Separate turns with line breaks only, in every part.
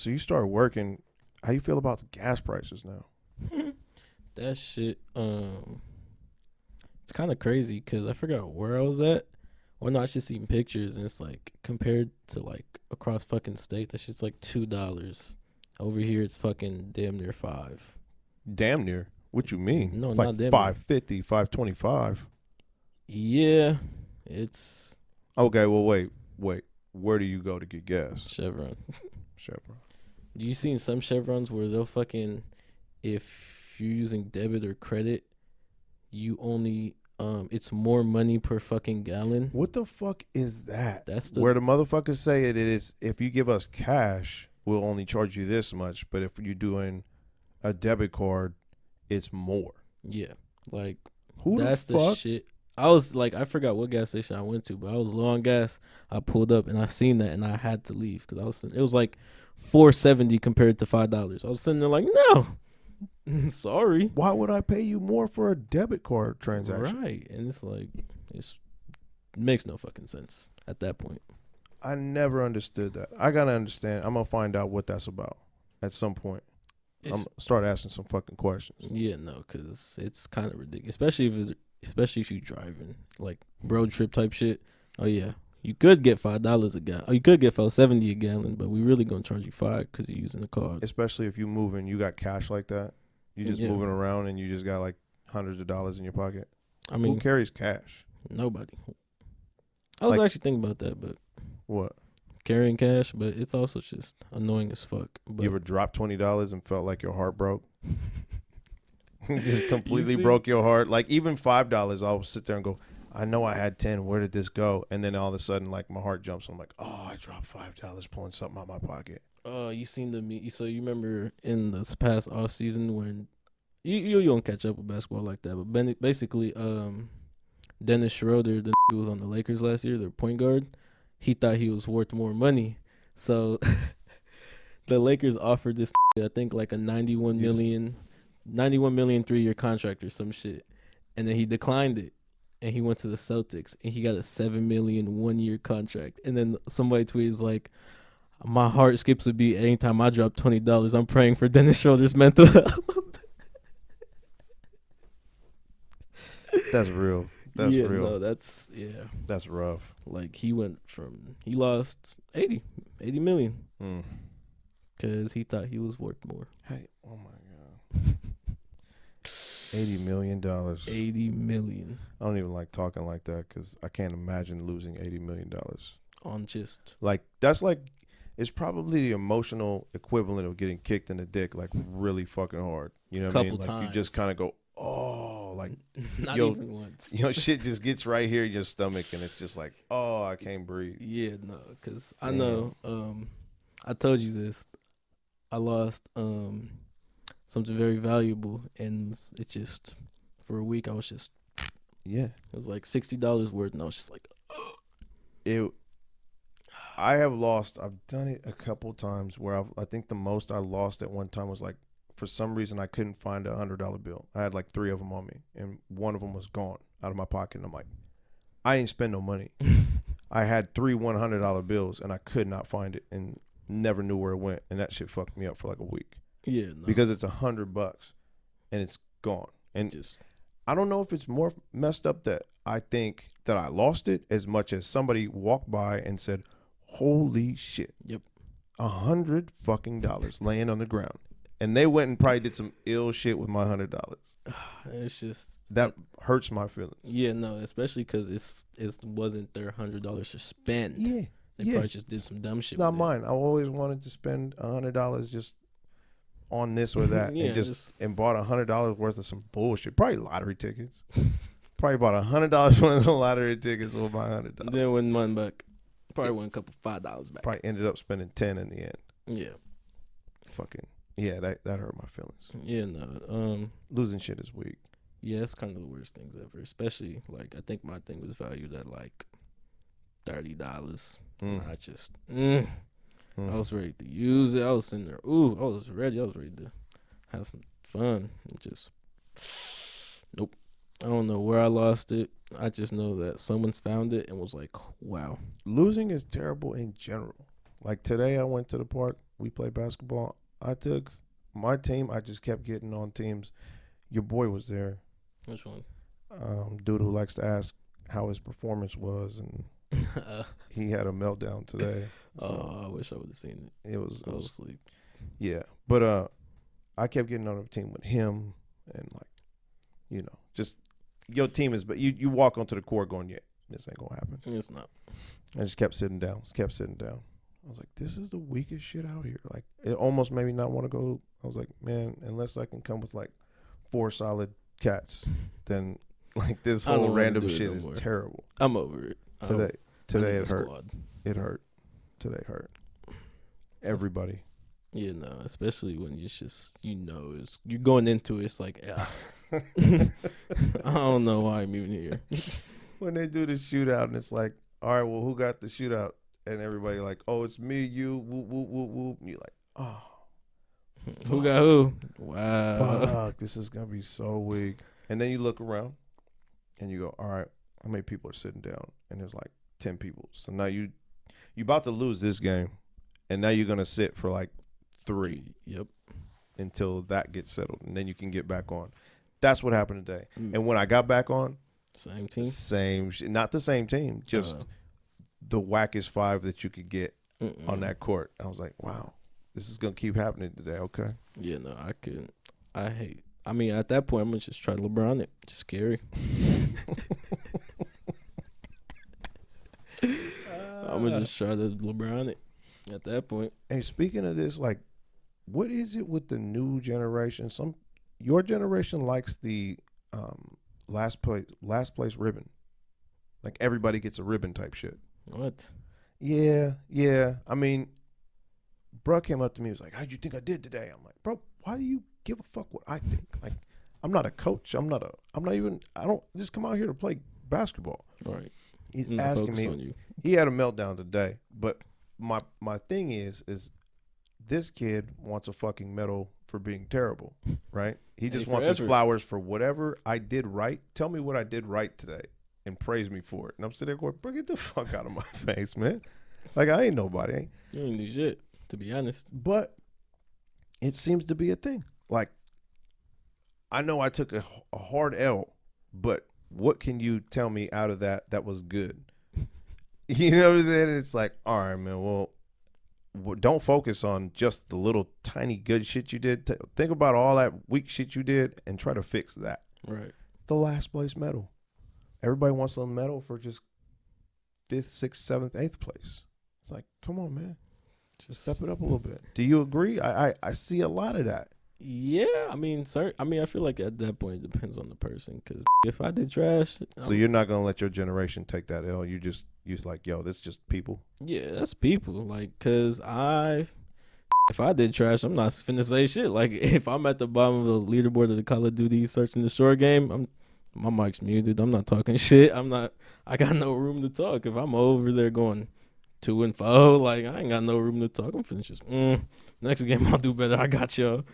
So you start working. How you feel about the gas prices now?
That shit, it's kind of crazy because I forgot where I was at. Well, no, I just seen pictures and it's like compared to like across fucking state, that shit's like $2. Over here, it's fucking damn near $5.
Damn near. What you mean?
No,
It's
not
like
damn near.
550, 525.
Yeah, it's
Okay, well, wait. Where do you go to get gas?
Chevron.
Chevron.
You seen some Chevrons where they'll fucking, if you're using debit or credit, you only it's more money per fucking gallon.
What the fuck is that?
That's the
Where the motherfuckers say it is, if you give us cash, we'll only charge you this much, but if you're doing a debit card, it's more.
yeah, like
Who
that's
the fuck?
the shit. I was like, I forgot what gas station I went to, but I was low on gas. I pulled up and I seen that and I had to leave because it was like $4.70 compared to $5. I was sitting there like, no, sorry.
Why would I pay you more for a debit card transaction?
Right, and it's like it makes no fucking sense at that point.
I never understood that. I gotta understand. I'm gonna find out what that's about at some point. I'm
It's,
gonna start asking some fucking questions.
yeah, no, because it's kind of ridiculous, especially if you driving like road trip type shit. Oh yeah, you could get $5 a gallon. Oh, you could get $4.70 a gallon, but we really gonna charge you $5 because you're using the card.
Especially if you moving, you got cash like that. You just
Yeah.
moving around and you just got like hundreds of dollars in your pocket.
I mean,
Who carries cash?
nobody. I was
Like-
actually thinking about that, but
What?
carrying cash, but it's also just annoying as fuck. But
You ever dropped $20 and felt like your heart broke? Just completely
see?
broke your heart. Like even $5, I'll sit there and go, I know I had 10. Where did this go? And then all of a sudden, like my heart jumps. I'm like, oh, I dropped $5 pulling something out of my pocket.
you seen so you remember in this past off season when you don't catch up with basketball like that, but basically Dennis Schroeder, the who was on the Lakers last year, their point guard, he thought he was worth more money, so the Lakers offered this I think like a 91 million 3-year contract or some shit, and then he declined it. And he went to the Celtics, and he got a $7 million 1-year contract. And then somebody tweets like, "My heart skips a beat anytime I drop $20. I'm praying for Dennis Schroeder's mental health."
That's real. That's
yeah,
real.
no, that's
That's rough.
Like he lost 80 million
Mm.
because he thought he was worth more.
Hey, oh my God. $80 million.
80 million
I don't even like talking like that because I can't imagine losing $80 million.
on just
Like, that's like, it's probably the emotional equivalent of getting kicked in the dick, like really fucking hard. You know what I mean?
Couple
Like, you just
times.
kind of go, oh, like,
not
Yo,
even once.
shit just gets right here in your stomach and it's just like, oh, I can't breathe.
Yeah, no, because I
Damn.
know. I told you this. I lost something very valuable, and it just for a week I was just
Yeah.
it was like $60 worth, and I was just like,
I've done it a couple times where I think the most I lost at one time was like, for some reason I couldn't find $100 bill. I had like 3 of them on me and one of them was gone out of my pocket. And I'm like, I ain't spend no money. I had 3 $100 bills and I could not find it and never knew where it went. And that shit fucked me up for like a week
yeah, no,
because it's $100 and it's gone. And
just
I don't know if it's more messed up that I think that I lost it as much as somebody walked by and said, holy shit.
Yep.
$100 fucking dollars laying on the ground. And they went and probably did some ill shit with my $100.
it's just
That hurts my feelings.
yeah, no, especially because it wasn't their $100 to spend.
Yeah.
They
yeah.
probably just did some dumb shit.
Not
with
mine. I always wanted to spend $100 just on this or that.
Yeah,
and just and bought $100 worth of some bullshit. Probably lottery tickets. Probably bought $100 worth of lottery tickets with my $100.
Then win money back. Probably won a couple $5 back.
Probably ended up spending 10 in the end.
Yeah.
Fucking yeah, that hurt my feelings.
Yeah, no.
Losing shit is weak.
Yeah, it's kind of the worst things ever. Especially like I think my thing was valued at like $30.
Mm.
I just I was ready to use it. I was sitting there. Ooh, I was ready. I was ready to have some fun. And just nope. I don't know where I lost it. I just know that someone's found it and was like, wow.
Losing is terrible in general. Like today I went to the park we played basketball. I took my team. I just kept getting on teams. Your boy was there.
Which one?
Dude who likes to ask how his performance was, and he had a meltdown today. So
I wish I would have seen it.
it was
I was asleep.
yeah. But I kept getting on a team with him, and just your team is. But you walk onto the court going, yeah, this ain't gonna happen.
It's not.
I just kept sitting down. I was like, this is the weakest shit out here. Like, it almost made me not want to go. I was like, man, unless I can come with like 4 solid cats, then like this whole random shit is terrible.
I'm over it.
Today it hurt. It hurt. Today hurt. Everybody.
Yeah, no, especially when you just you're going into it. It's like, yeah, I don't know why I'm even here.
When they do the shootout and it's like, all right, well, who got the shootout? And everybody like, oh, it's me, you, whoop, whoop, whoop, whoop. And you're like, oh.
Who got who? Wow.
Fuck, this is going to be so weak. And then you look around and you go, all right, how many people are sitting down? And there's like 10 people. So now you about to lose this game. And now you're going to sit for like 3.
Yep.
Until that gets settled. And then you can get back on. That's what happened today. And when I got back on.
Same team?
Same shit. Not the same team. Just the wackest 5 that you could get on that court. I was like, wow, this is going to keep happening today. Okay.
Yeah, no, I couldn't. I mean, at that point, I'm going to just try to LeBron it. Just scary. I'm going to just try to LeBron it at that point.
Hey, speaking of this, like, what is it with the new generation? Your generation likes the last place ribbon. Like, everybody gets a ribbon type shit.
What?
Yeah. I mean, bro came up to me. He was like, how'd you think I did today? I'm like, bro, why do you give a fuck what I think? Like, I'm not a coach. I don't just come out here to play basketball.
All right.
He's asking me. He had a meltdown today. But my thing is this kid wants a fucking medal for being terrible, right? He just wants his flowers for whatever I did right. Tell me what I did right today and praise me for it. And I'm sitting there going, bro, get the fuck out of my face, man. Like, I ain't nobody.
You ain't do shit, to be honest.
But it seems to be a thing. Like, I know I took a hard L, but what can you tell me out of that was good? You know what I'm saying? It's like, all right, man, well, don't focus on just the little tiny good shit you did. Think about all that weak shit you did and try to fix that.
Right.
The last place medal. Everybody wants a medal for just 5th, 6th, 7th, 8th place. It's like, come on, man. Just step it up a little bit. Do you agree? I see a lot of that.
Yeah, I mean, I feel like at that point it depends on the person. Because if I did trash,
so you're not gonna let your generation take that L. You're like, yo, that's just people.
Yeah, that's people. Like, cause if I did trash, I'm not finna say shit. Like, if I'm at the bottom of the leaderboard of the Call of Duty searching the short game, my mic's muted. I'm not talking shit. I got no room to talk. If I'm over there going 2-4, like, I ain't got no room to talk. I'm finna just next game I'll do better. I got y'all.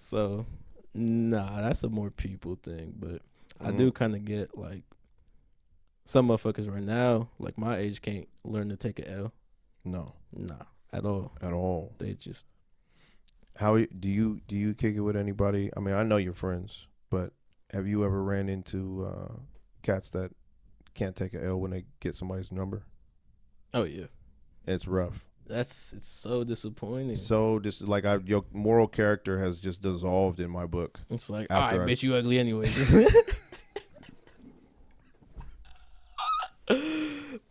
So, nah, that's a more people thing. But I do kind of get, like, some motherfuckers right now, like my age, can't learn to take an L.
No.
Nah, at all.
At all.
They just.
How do you kick it with anybody? I mean, I know you're friends, but have you ever ran into cats that can't take an L when they get somebody's number?
Oh, yeah.
It's rough.
It's so disappointing.
So like your moral character has just dissolved in my book.
It's like, I bet you ugly anyways.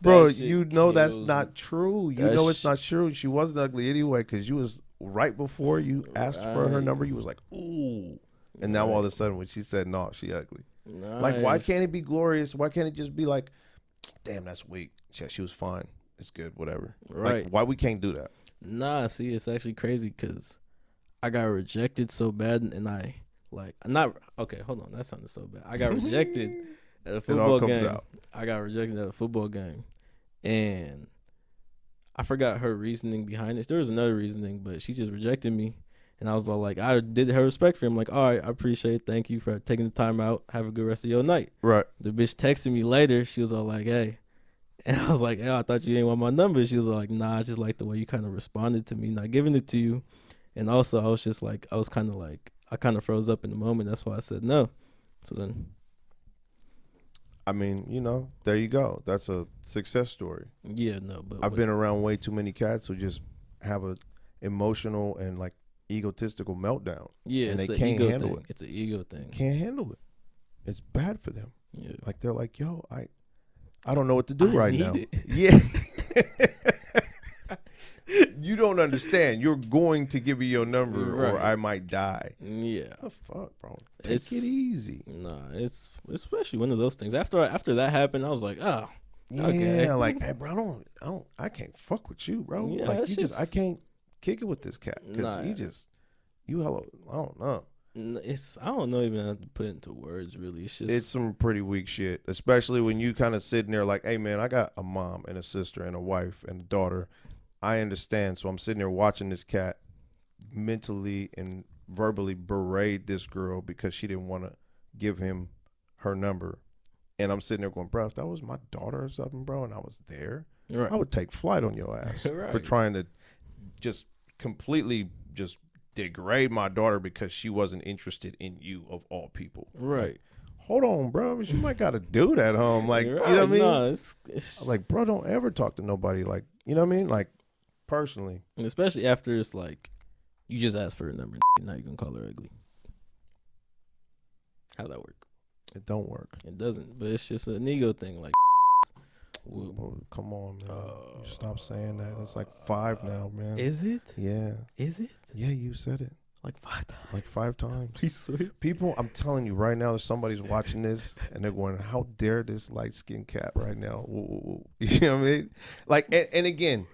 Bro, you know that's not true. You know it's not true. She wasn't ugly anyway because you was right before you asked for her number. You was like, ooh. And now all of a sudden when she said no, she ugly.
Nice.
Like, why can't it be glorious? Why can't it just be like, damn, that's weak. Yeah, she was fine. It's good, whatever.
Right.
Like, why we can't do that?
Nah, see, it's actually crazy because I got rejected so bad and okay, hold on. That sounded so bad. I got rejected at a football game. I got rejected at a football game. And I forgot her reasoning behind it. There was another reasoning, but she just rejected me. And I was all like, I did her respect for him. Like, all right, I appreciate it. Thank you for taking the time out. Have a good rest of your night.
Right.
The bitch texted me later. She was all like, hey. And I was like, "Oh, I thought you didn't want my number." She was like, "Nah, I just like the way you kind of responded to me not giving it to you." And also, I was just like, I was kind of like, I kind of froze up in the moment. That's why I said no. So then,
I mean, there you go. That's a success story.
yeah, no, but
I've been around way too many cats who just have a emotional and like egotistical meltdown,
yeah,
and they
it's an
can't
ego
handle
thing.
it.
It's an ego thing.
Can't handle it. It's bad for them.
Yeah,
Like they're like, yo, I don't know what to do
I
right
need
now.
it.
Yeah. You don't understand. You're going to give me your number or
Right.
I might die.
Yeah,
What the fuck, bro? Take
It's-
it easy.
nah, it's especially one of those things. After that happened, I was like, oh,
Yeah,
Okay.
like, hey, bro, I can't fuck with you, bro.
Yeah,
like,
that's
you just, I
just-
can't kick it with this cat because
Nah.
you hello, I don't know.
it's I don't know even how to put it into words. Really, it's just
It's some pretty weak shit, especially when you kind of sitting there like, hey, man, I got a mom and a sister and a wife and a daughter. I understand. So I'm sitting there watching this cat mentally and verbally berate this girl because she didn't want to give him her number. And I'm sitting there going, bro, if that was my daughter or something, bro, and I was there,
right.
I would take flight on your ass for
Right.
trying to just completely just degrade my daughter because she wasn't interested in you of all people.
Right.
Like, hold on, bro. You might got to do that, like,
You're
you know what I mean?
No,
I was like, bro, don't ever talk to nobody like, you know what I mean? Like, personally.
and especially after it's like you just asked for a number, now you gonna call her ugly. How'd that work?
It don't work.
It doesn't, but it's just an ego thing. Like,
Well, come on, man. You stop saying that. It's like 5 now, man.
is it?
Yeah.
Is it
Yeah, you said it.
like 5 times?
Like 5 times.
Be sweet.
People, I'm telling you right now, somebody's watching this and they're going, how dare this light-skinned cat right now? You know what I mean? Like, and again,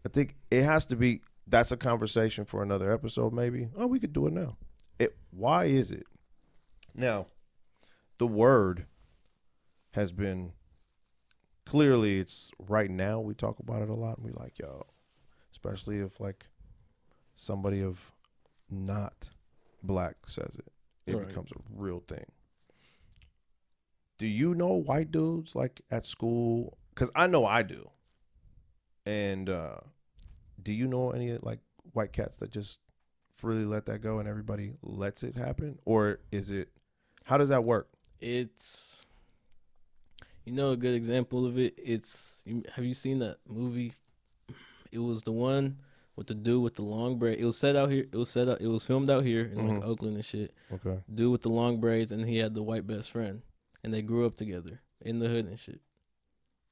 I think it has to be, that's a conversation for another episode maybe. Oh, we could do it now. Why is it? Now, the word has been, clearly it's right now we talk about it a lot and we like, yo, especially if like somebody of not black says it, it
Right.
becomes a real thing. Do you know white dudes like at school? Because I know I do. And do you know any like white cats that just freely let that go and everybody lets it happen? Or is it, how does that work?
It's a good example of it. Have you seen that movie? It was the one with the dude with the long braid. It was set out here. It was filmed out here in like Oakland and shit.
Okay.
Dude with the long braids, and he had the white best friend, and they grew up together in the hood and shit.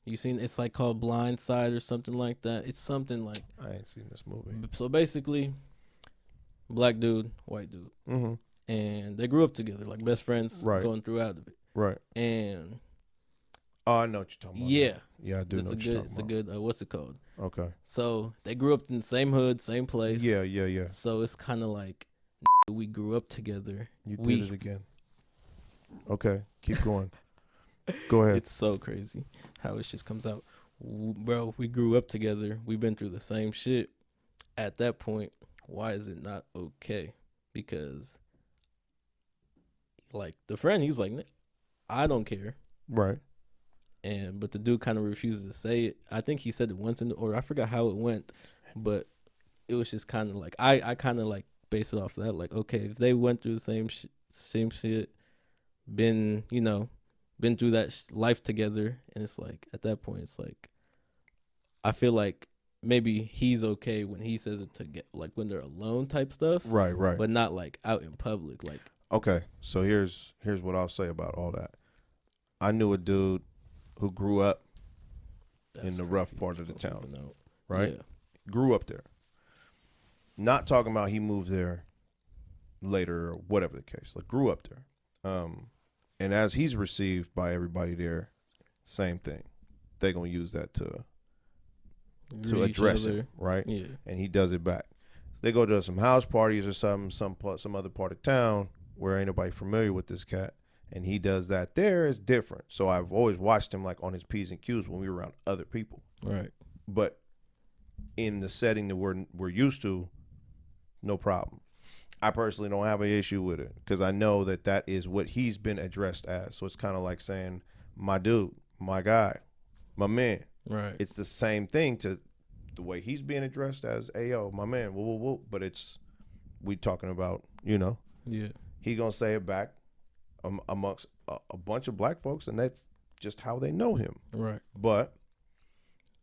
You seen? It's like called Blind Side or something like that. It's something like.
I ain't seen this movie.
So basically, black dude, white dude,
Mm-hmm.
and they grew up together like best friends,
Right.
going throughout of it,
Right.
and.
Oh, I know what you're talking about.
Yeah.
Yeah, I do know what you're talking about.
It's a good, what's it called?
Okay.
So they grew up in the same hood, same place.
Yeah.
So it's kind of like we grew up together.
You did it again. Okay, keep going. Go ahead.
It's so crazy how it just comes out. Bro, we grew up together. We've been through the same shit. At that point, why is it not okay? Because, like, the friend, he's like, I don't care.
Right.
But the dude kind of refuses to say it. I think he said it once or I forgot how it went, but it was just kind of like I kind of like based it off that, like, okay, if they went through the same shit, been through that life together, and it's like at that point it's like I feel like maybe he's okay when he says it to get like when they're alone type stuff,
Right.
but not like out in public, like.
Okay, so here's what I'll say about all that. I knew a dude who grew up in the rough part of the town, right?
Yeah.
Grew up there. Not talking about he moved there later or whatever the case. Like, grew up there. And as he's received by everybody there, same thing. They're going to use that to address it, right?
Yeah.
And he does it back. They go to some house parties or some other part of town where ain't nobody familiar with this cat, and he does that there. It's different. So I've always watched him like on his P's and Q's when we were around other people.
Right.
But in the setting that we're used to, no problem. I personally don't have an issue with it because I know that is what he's been addressed as. So it's kind of like saying, my dude, my guy, my man.
Right.
It's the same thing to the way he's being addressed as Ayo, my man. Whoa, whoa, whoa. But we talking about,
Yeah.
he gonna say it back amongst a bunch of black folks, and that's just how they know him.
Right.
But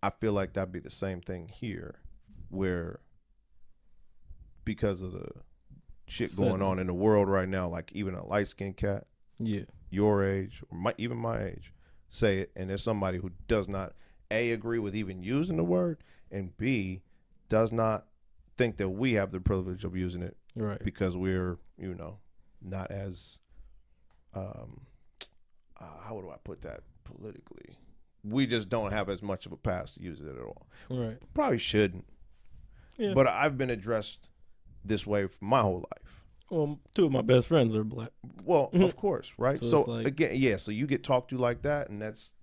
I feel like that'd be the same thing here, where because of the shit going on in the world right now, like even a light skinned cat, your age or even my age, say it, and there's somebody who does not A, agree with even using the word, and B, does not think that we have the privilege of using it,
right?
Because we're not as how do I put that politically? We just don't have as much of a past to use it at all.
Right.
Probably shouldn't. Yeah. But I've been addressed this way for my whole life.
Well, 2 of my best friends are black.
Well, of course, right?
So like,
again, so you get talked to like that, and that's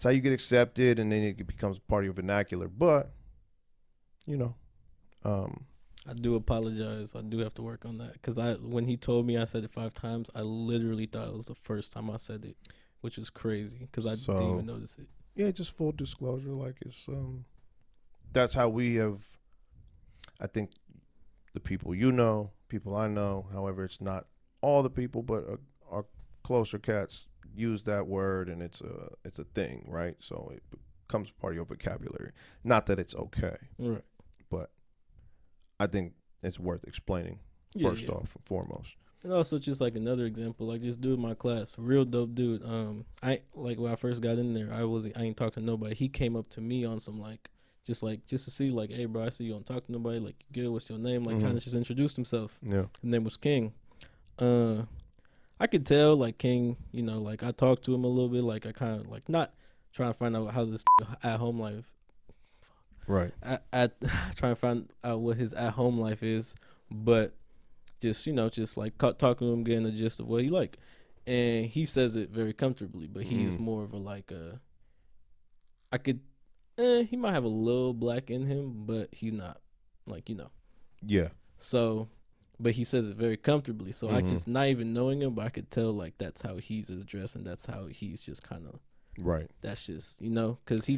how you get accepted, and then it becomes part of your vernacular. But
I do apologize. I do have to work on that because when he told me I said it 5 times, I literally thought it was the first time I said it, which was crazy because I didn't even notice it.
Yeah, just full disclosure, like it's that's how we have. I think the people people I know. However, it's not all the people, but our closer cats use that word, and it's a thing, right? So it becomes part of your vocabulary. Not that it's okay,
right?
But I think it's worth explaining first off and foremost.
And also, just like another example, like this dude in my class, real dope dude. I like when I first got in there, I ain't talking to nobody. He came up to me on some just to see like, hey bro, I see you don't talk to nobody. Like, you good? What's your name? Like, kind of just introduced himself.
Yeah.
His name was King. I could tell like King, like I talked to him a little bit. Like I kind of like not trying to find out how this at home life.
Right.
At trying to find out what his at home life is, but just just like talking to him, getting the gist of what he like, and he says it very comfortably. But he's more of a he might have a little black in him, but he's not
Yeah.
So, but he says it very comfortably. So I just not even knowing him, but I could tell like that's how he's addressed, and that's how he's just kind of
right.
That's just because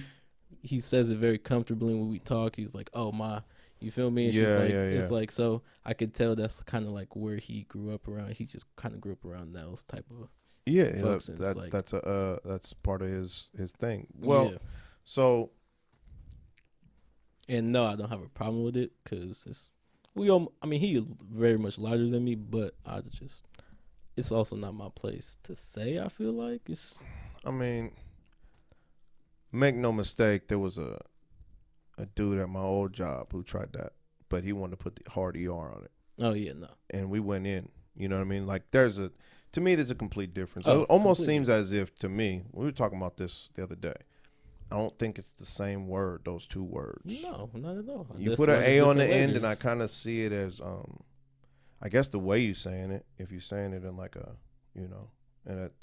he says it very comfortably when we talk. He's like, "Oh my," you feel me? It's just like, it's like, so I could tell that's kind of like where he grew up around. He just kind of grew up around those type of folks.
That's part of his thing. Well, so,
and no, I don't have a problem with it because he is very much larger than me, but it's also not my place to say. I feel like
make no mistake, there was a dude at my old job who tried that, but he wanted to put the hard ER on it.
Oh yeah, no.
And we went in. You know what I mean? Like there's a complete difference.
Oh,
it almost
completely.
seems as if, to me, we were talking about this the other day, I don't think it's the same word, those two words.
No, not at all.
You put an A on the end, and I kind of see it as, I guess the way you're saying it, if you're saying it in like a, in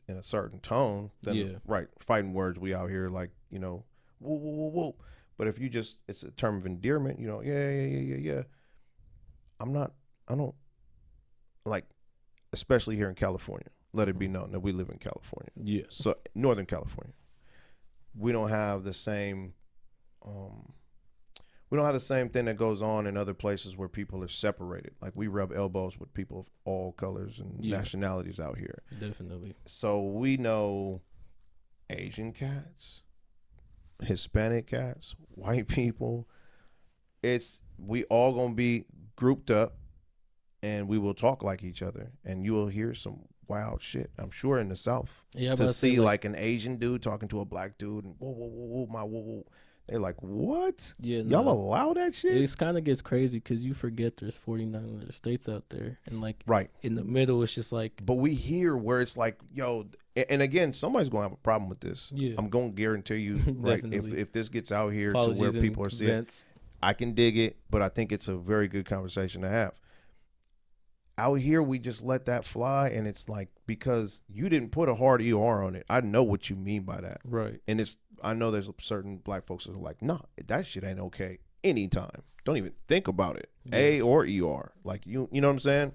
a certain tone, then right, fighting words, we out here like, whoa, whoa, whoa, whoa. But if you just, it's a term of endearment, yeah. I don't, like, especially here in California, let it be known that we live in California.
Yeah.
So, Northern California. We don't have the same thing that goes on in other places where people are separated. Like we rub elbows with people of all colors and nationalities out here.
Definitely.
So we know Asian cats, Hispanic cats, white people. We all gonna be grouped up, and we will talk like each other, and you will hear some wild shit, I'm sure, in the South.
Yeah,
to see like an Asian dude talking to a black dude, and whoa. They're like, what?
Yeah,
y'all allow that shit?
It kind of gets crazy because you forget there's 49 other states out there, and like
right
in the middle, it's just like.
But we hear where it's like, yo, and again, somebody's gonna have a problem with this.
Yeah,
I'm gonna guarantee you, right? If this gets out here to where people are seeing it, I can dig it, but I think it's a very good conversation to have. Out here, we just let that fly, and it's like, because you didn't put a hard ER on it, I know what you mean by that.
Right.
And I know there's certain black folks that are like, nah, that shit ain't okay anytime. Don't even think about it. Yeah. A or ER. Like, you know what I'm saying?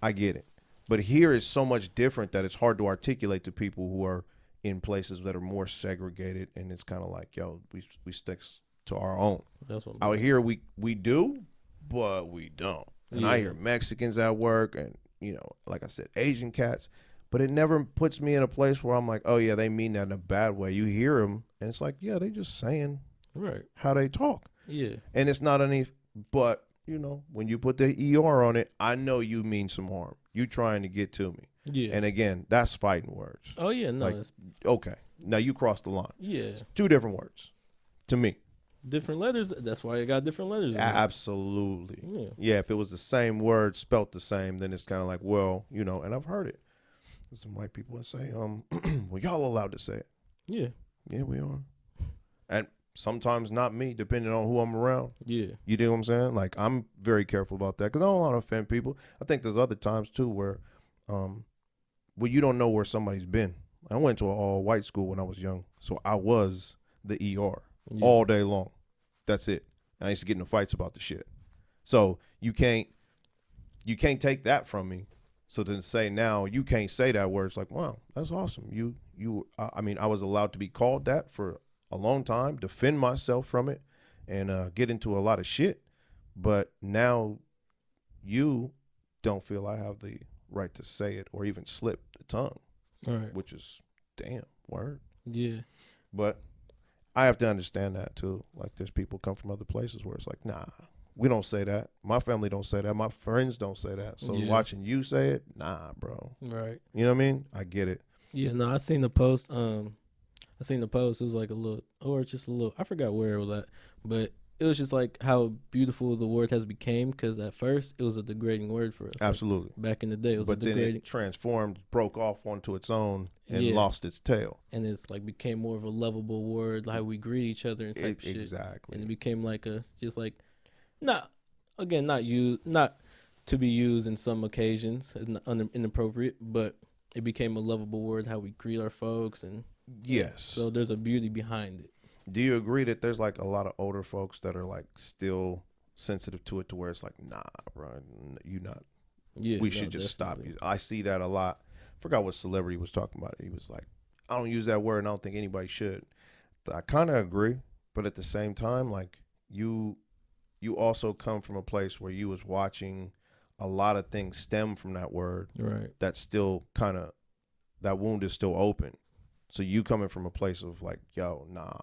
I get it. But here is so much different that it's hard to articulate to people who are in places that are more segregated, and it's kind of like, yo, we stick to our own.
That's what
Out here, we do, but we don't. And I hear Mexicans at work, and like I said, Asian cats, but it never puts me in a place where I'm like, oh yeah, they mean that in a bad way. You hear them, and it's like, yeah, they just saying
right
how they talk.
Yeah.
And it's not any, but when you put the ER on it, I know you mean some harm. You trying to get to me.
Yeah.
And again, that's fighting words.
Oh yeah, no.
Like, okay, now you crossed the line.
Yeah.
It's two different words to me.
Different letters. That's why it got different letters.
Absolutely.
Yeah.
Yeah. If it was the same word spelt the same, then it's kind of like, well, and I've heard it. There's some white people that say, well, y'all allowed to say it.
Yeah.
Yeah, we are. And sometimes not me, depending on who I'm around.
Yeah.
You know what I'm saying? Like, I'm very careful about that because I don't want to offend people. I think there's other times too where, you don't know where somebody's been. I went to an all-white school when I was young, so I was the ER all day long. That's it. And I used to get into fights about the shit. So you can't take that from me. So then say now you can't say that word. It's like, wow, that's awesome. I was allowed to be called that for a long time, defend myself from it, and get into a lot of shit. But now you don't feel I have the right to say it or even slip the tongue.
All right.
Which is damn word.
Yeah.
But I have to understand that too. Like, there's people come from other places where it's like, nah, we don't say that. My family don't say that. My friends don't say that. So watching you say it, nah, bro.
Right.
You know what I mean? I get it.
Yeah. No, I seen the post. It was like I forgot where it was at, but it was just like how beautiful the word has became, because at first it was a degrading word for us.
Absolutely.
Like, back in the day, it was
but then it transformed, broke off onto its own, and lost its tail.
And it's like became more of a lovable word, like we greet each other and type shit.
Exactly.
And it became like not to be used in some occasions, inappropriate, but it became a lovable word, how we greet our folks. And
yes.
So there's a beauty behind it.
Do you agree that there's like a lot of older folks that are like still sensitive to it, to where it's like, nah, bro, you not. Yeah, we should just definitely stop. I see that a lot. Forgot what celebrity was talking about it. He was like, I don't use that word, and I don't think anybody should. I kind of agree, but at the same time, like, you also come from a place where you was watching a lot of things stem from that word.
Right.
That's still kind of, that wound is still open. So you coming from a place of like, yo, nah.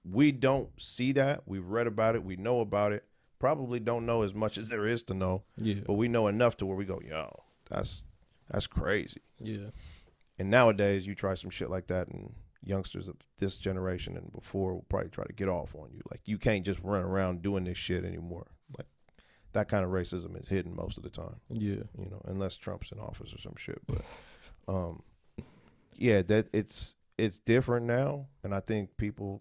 We don't see that. We've read about it. We know about it. Probably don't know as much as there is to know.
Yeah.
But we know enough to where we go, yo, that's crazy.
Yeah.
And nowadays, you try some shit like that, and youngsters of this generation and before will probably try to get off on you. Like, you can't just run around doing this shit anymore. Like, that kind of racism is hidden most of the time.
Yeah.
Unless Trump's in office or some shit. But, yeah, that it's different now, and I think people,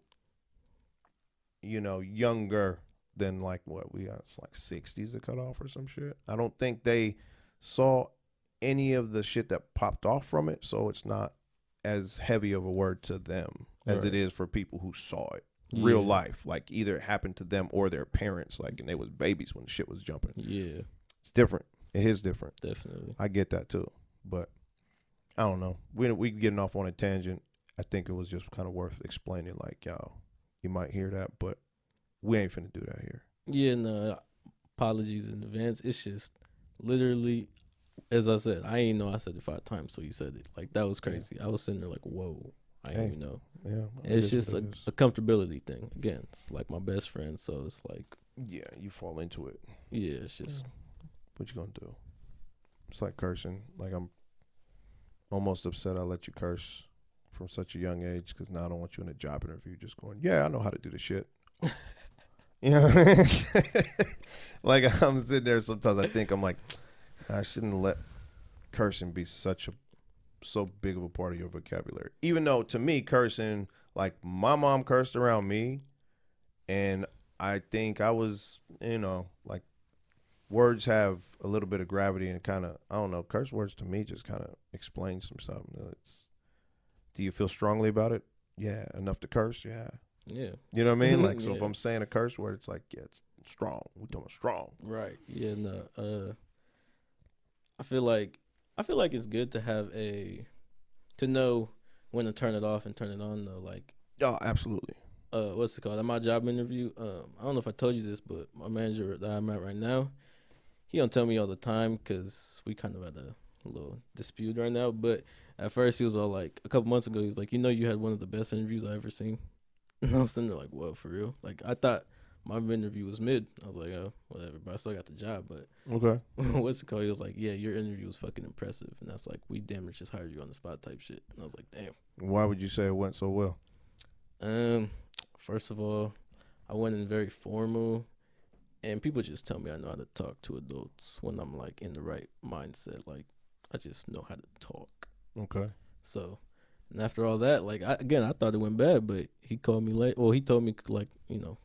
younger than like what we got, it's like 60s to cut off or some shit. I don't think they saw any of the shit that popped off from it, so it's not as heavy of a word to them as it is for people who saw it real life, like either it happened to them or their parents, like, and they was babies when shit was jumping.
Yeah,
it's different. It is different.
Definitely,
I get that too, but I don't know. We getting off on a tangent. I think it was just kind of worth explaining. Like, yo, you might hear that, but we ain't finna do that here.
Yeah, no, apologies in advance. It's just literally, as I said, I ain't know I said it 5 times, so you said it. Like, that was crazy. Yeah. I was sitting there like, whoa, I didn't even know.
Yeah,
it's just a comfortability thing. Again, it's like my best friend, so it's like,
yeah, you fall into it.
Yeah, it's just,
what you gonna do? It's like cursing. Like, I'm almost upset I let you curse from such a young age, because now I don't want you in a job interview just going, yeah, I know how to do the shit. You know, like, I'm sitting there sometimes I think, I'm like, I shouldn't let cursing be so big of a part of your vocabulary. Even though to me, cursing, like, my mom cursed around me, and I think I was, like, words have a little bit of gravity and kind of, I don't know, curse words to me just kind of explain some stuff. Do you feel strongly about it? Yeah. Enough to curse? Yeah.
Yeah.
You know what I mean? Like, so if I'm saying a curse word, it's like, yeah, it's strong. We're talking strong.
Right. Yeah, no. I feel like it's good to have to know when to turn it off and turn it on though. Like,
Oh, absolutely.
what's it called? At my job interview, I don't know if I told you this, but my manager that I'm at right now, he don't tell me all the time because we kind of had a little dispute right now. But at first, he was all like, a couple months ago, he was like, you had one of the best interviews I ever seen. And I was sitting there like, what, for real? Like, I thought my interview was mid. I was like, oh, whatever, but I still got the job. But
Okay.
what's it called? He was like, yeah, your interview was fucking impressive. And that's like, we damn near just hired you on the spot type shit. And I was like, damn.
Why would you say it went so well?
First of all, I went in very formal, and people just tell me I know how to talk to adults when I'm like in the right mindset. Like, I just know how to talk.
Okay.
So, and after all that, like, I thought it went bad, but he called me late. Well, he told me like,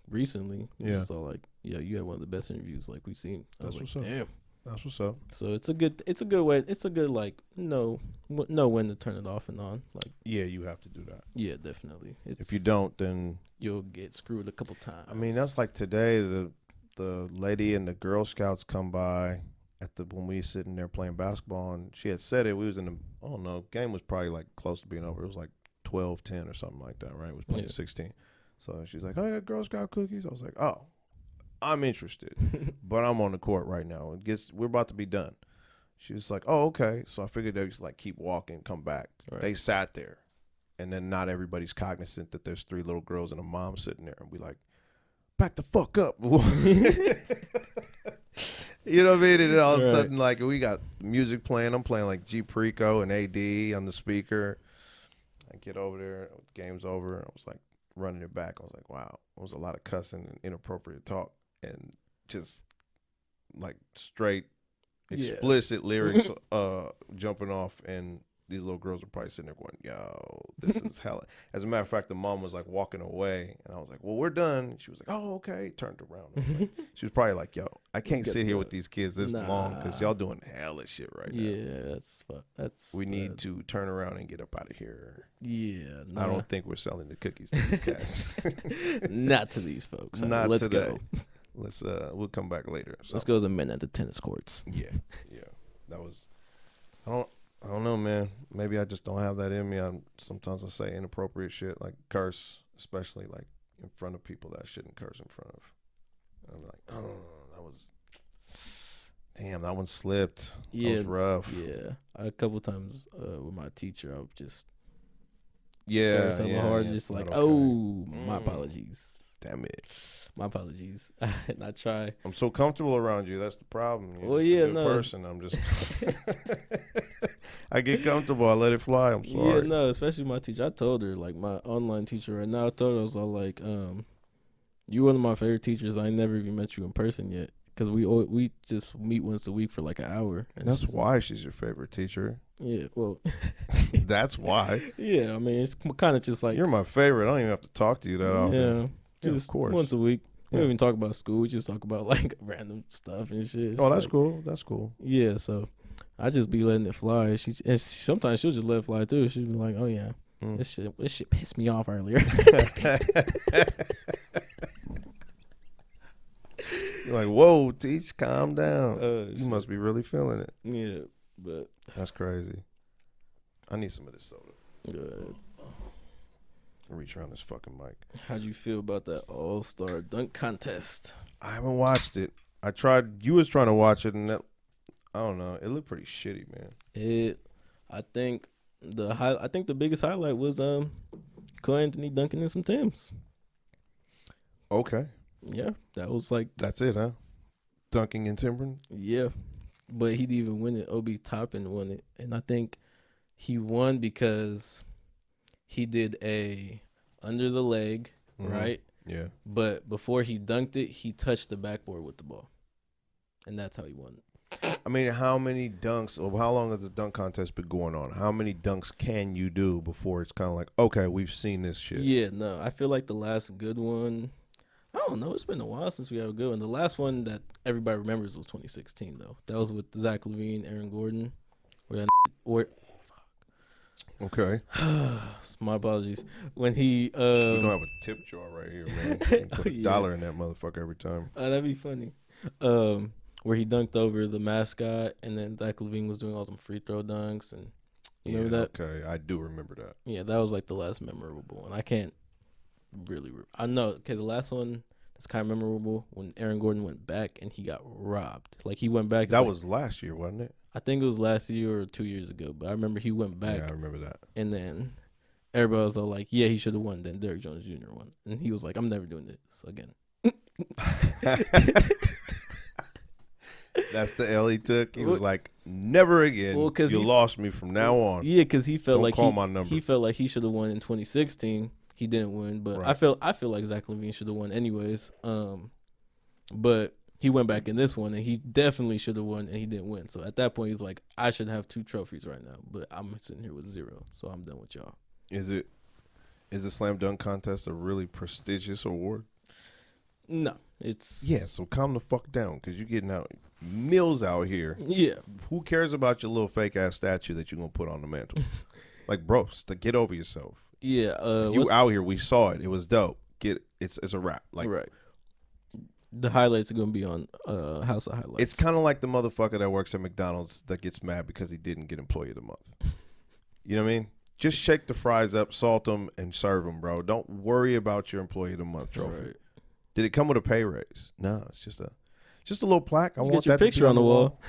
recently. He was all like, yeah, you had one of the best interviews like we've seen.
That's
what's
up.
Damn.
That's what's up.
So it's a good way. It's a good like know when to turn it off and on. Like,
Yeah, you have to do that.
yeah, definitely.
If you don't, then
you'll get screwed a couple times.
I mean, that's like today. The lady and the Girl Scouts come by when we sitting there playing basketball, and she had said it. We was in the game was probably like close to being over. It was like 12-10 or something like that, right? It was playing 16. So she's like, "Oh, I got Girl Scout cookies." I was like, "Oh, I'm interested, but I'm on the court right now. We're about to be done." She was like, "Oh, okay." So I figured they'd just like keep walking, come back. Right. They sat there, and then not everybody's cognizant that there's 3 little girls and a mom sitting there, and we like, back the fuck up. You know what I mean? And then all of a sudden, like, we got music playing. I'm playing like G Perico and AD on the speaker. I get over there, game's over, and I was like running it back. I was like, wow, it was a lot of cussing and inappropriate talk and just like straight explicit lyrics jumping off, and these little girls were probably sitting there going, yo, this is hella. As a matter of fact, the mom was like walking away, and I was like, well, we're done. She was like, oh, okay. Turned around. Like, she was probably like, yo, I can't sit here with these kids this long because y'all doing hella shit right now.
Yeah, we
need to turn around and get up out of here.
Yeah.
I don't think we're selling the cookies to these guys.
Not to these folks.
Not
Let's
today.
Go.
We'll come back later. So.
Let's go to the men at the tennis courts.
Yeah. That was, I don't know, man. Maybe I just don't have that in me. Sometimes I say inappropriate shit, like curse, especially like in front of people that I shouldn't curse in front of. And I'm like, oh, that one slipped.
Yeah,
that was rough.
Yeah, a couple times with my teacher, I would just
hard,
just like,
okay.
Oh, my apologies.
Damn it.
My apologies. And I try.
I'm so comfortable around you. That's the problem.
Well, yeah,
a good person. I'm just. I get comfortable. I let it fly. I'm sorry.
Yeah, no, especially my teacher. I told her, like, my online teacher right now. I told her, I was all like, you one of my favorite teachers. I never even met you in person yet, because we just meet once a week for like an hour.
And that's why she's your favorite teacher.
Yeah, well,
that's why.
Yeah, I mean, it's kind of just like,
you're my favorite. I don't even have to talk to you that often.
Yeah. Just of course. Once a week. We don't even talk about school. We just talk about like random stuff and shit.
Oh, that's cool. That's cool.
Yeah, so I just be letting it fly. Sometimes she'll just let it fly too. She'll be like, "Oh yeah, this shit pissed me off earlier."
You're like, "Whoa, Teach, calm down. You must be really feeling it."
Yeah, but
that's crazy. I need some of this soda.
Good.
Reach around this fucking mic.
How'd you feel about that All-Star dunk contest?
I haven't watched it. I tried. You was trying to watch it, and I don't know. It looked pretty shitty, man.
I think the biggest highlight was Cole Anthony dunking in some Timbs.
Okay.
Yeah, that was like.
That's it, huh? Dunking in Timberland.
Yeah, but he didn't even win it. Obi Toppin won it, and I think he won because he did a under the leg, right?
Yeah.
But before he dunked it, he touched the backboard with the ball. And that's how he won it.
I mean, how many dunks, or how long has the dunk contest been going on? How many dunks can you do before it's kind of like, okay, we've seen this shit?
Yeah, no. I feel like the last good one, I don't know. It's been a while since we had a good one. The last one that everybody remembers was 2016, though. That was with Zach LaVine, Aaron Gordon.
Okay.
My apologies. When he
we're gonna have a tip jar right here, man. You can put $1 in that motherfucker every time.
That'd be funny. Where he dunked over the mascot, and then Zach LaVine was doing all some free throw dunks, and You remember that?
Okay, I do remember that.
Yeah, that was like the last memorable one. I can't really. I know. Okay, the last one that's kind of memorable when Aaron Gordon went back and he got robbed. Like he went back.
That was last year, wasn't it?
I think it was last year or 2 years ago. But I remember he went back.
Yeah, I remember that.
And then everybody was all like, "Yeah, he should have won." Then Derrick Jones Jr. won, and he was like, "I'm never doing this again."
That's the L he took. He was like, "Never again.
Well,
you lost me from now on."
Yeah, because he felt
Don't
like
call my number.
he felt like he should have won in 2016. He didn't win, but
Right.
I feel like Zach LaVine should have won anyways. But he went back in this one, and he definitely should have won, and he didn't win. So at that point, he's like, I should have 2 trophies right now, but I'm sitting here with 0, so I'm done with y'all.
Is the slam dunk contest a really prestigious award?
No, it's
So calm the fuck down, because you're getting out meals out here.
Yeah,
Who cares about your little fake ass statue that you're gonna put on the mantle? Like, bro, get over yourself.
yeah.
You out here, we saw it. It was dope. It's a wrap. Like,
right. The highlights are gonna be on House of Highlights.
it's kind of like the motherfucker that works at McDonald's that gets mad because he didn't get Employee of the Month. You know what I mean? Just shake the fries up, salt them, and serve them, bro. Don't worry about your Employee of the Month trophy.
Right.
Did it come with a pay raise? No, it's just a little plaque. I want
Get your
that
picture
to be
on the wall.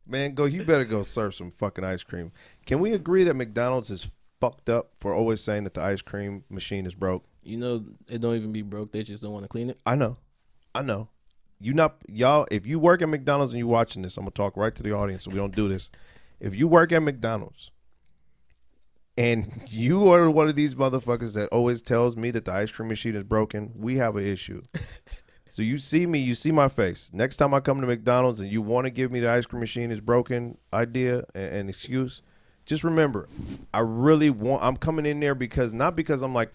Man, you better go serve some fucking ice cream. Can we agree that McDonald's is fucked up for always saying that the ice cream machine is broke?
You know, it don't even be broke. They just don't want to clean it.
I know. Y'all, if you work at McDonald's and you watching this, I'm going to talk right to the audience so we don't do this. If you work at McDonald's and you are one of these motherfuckers that always tells me that the ice cream machine is broken, we have an issue. So you see me, you see my face. Next time I come to McDonald's and you want to give me the ice cream machine is broken idea and excuse, just remember, I'm coming in there not because I'm like,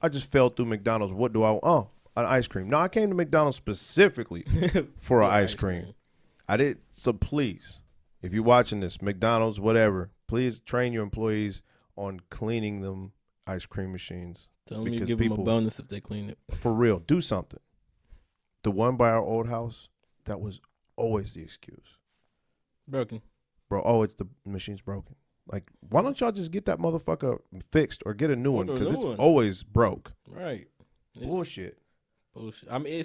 I just fell through McDonald's. What do I want? Oh, an ice cream. No, I came to McDonald's specifically for an ice cream. I did. So please, if you're watching this, McDonald's, whatever, please train your employees on cleaning them ice cream machines.
Tell them you give them a bonus if they clean it.
For real, do something. The one by our old house, that was always the excuse.
Broken.
Bro, the machine's broken. Like, why don't y'all just get that motherfucker fixed or get a new one? Because it's always broke.
Right.
Bullshit.
I mean,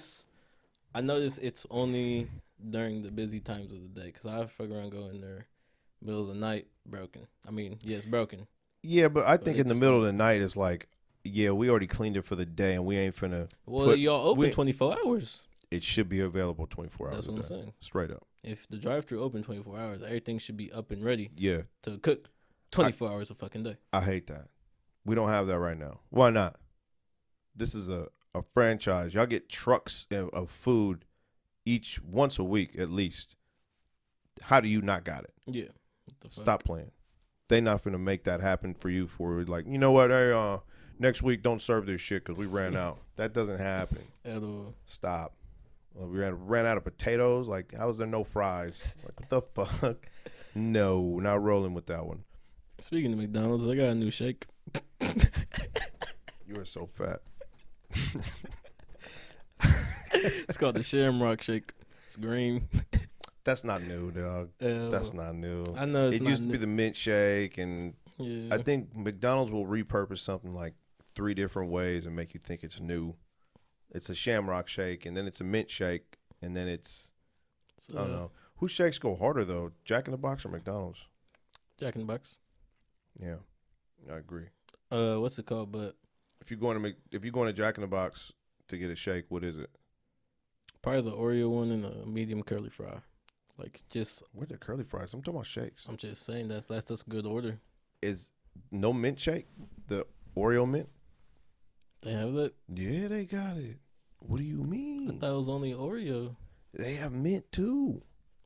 I notice it's only during the busy times of the day because I fuck around go in there middle of the night, broken. I mean, yeah, it's broken.
Yeah, but I think in the middle of the night, it's like, yeah, we already cleaned it for the day and we ain't finna.
Well, y'all open 24 hours.
It should be available 24 hours.
That's what I'm saying.
Straight up.
If the drive-thru open 24 hours, everything should be up and ready.
Yeah.
To cook 24 hours a fucking day.
I hate that. We don't have that right now. Why not? This is a franchise. Y'all get trucks of food once a week at least. How do you not got it?
Yeah.
Stop playing. They not finna make that happen for you for like, you know what? Hey, next week don't serve this shit because we ran out. That doesn't happen.
At all.
Stop. Well, we ran out of potatoes. Like, how is there no fries? Like, what the fuck? No, not rolling with that one.
Speaking of McDonald's, I got a new shake.
You are so fat.
It's called the Shamrock Shake. It's green.
That's not new, dog. That's not new.
I know
it used to be the mint shake, and
yeah.
I think McDonald's will repurpose something like 3 different ways and make you think it's new. It's a Shamrock Shake, and then it's a mint shake, and then it's I don't know. Whose shakes go harder though, Jack in the Box or McDonald's?
Jack in the Box.
Yeah, I agree.
What's it called? But
if you're going to Jack in the Box to get a shake, what is it?
Probably the Oreo one and a medium curly fry. Like just
where's the curly fries? I'm talking about shakes.
I'm just saying that's a good order.
Is no mint shake the Oreo mint?
They have that?
Yeah, they got it. What do you mean?
I thought it was only Oreo.
They have mint too.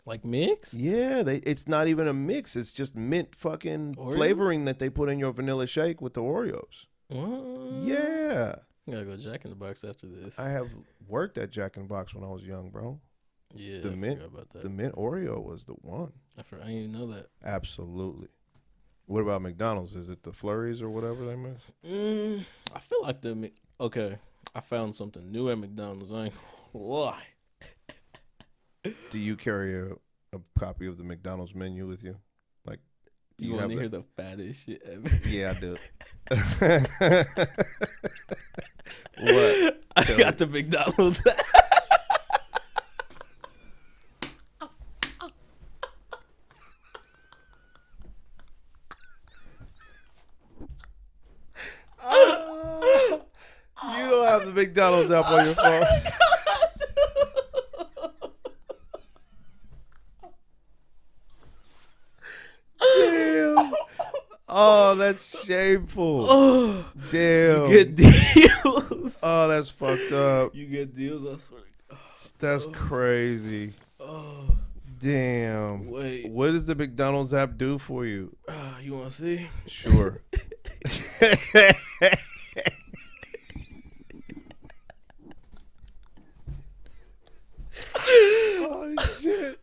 Like mixed?
Yeah, it's not even a mix. It's just mint fucking Oreo? Flavoring that they put in your vanilla shake with the Oreos.
What?
Yeah.
I gotta go Jack in the Box after this.
I have worked at Jack in the Box when I was young, bro.
Yeah,
the mint Oreo was the one.
I didn't even know that.
Absolutely. What about McDonald's? Is it the Flurries or whatever they miss?
I feel like okay. I found something new at McDonald's. I ain't gonna lie.
Do you carry a copy of the McDonald's menu with you? Like, do
You
you
want
have
to
that?
hear the fattest shit ever?
Yeah, I do. What?
I
Tell
got
me.
the McDonald's.
Ah, you don't have the McDonald's app on your phone. Damn. Oh, that's shameful.
Oh, you get
Damn.
deals.
Oh, that's fucked up.
You get deals. I swear.
That's
Oh.
crazy.
Oh,
Damn.
wait.
What does the McDonald's app do for you?
You want to see?
Sure. Oh shit.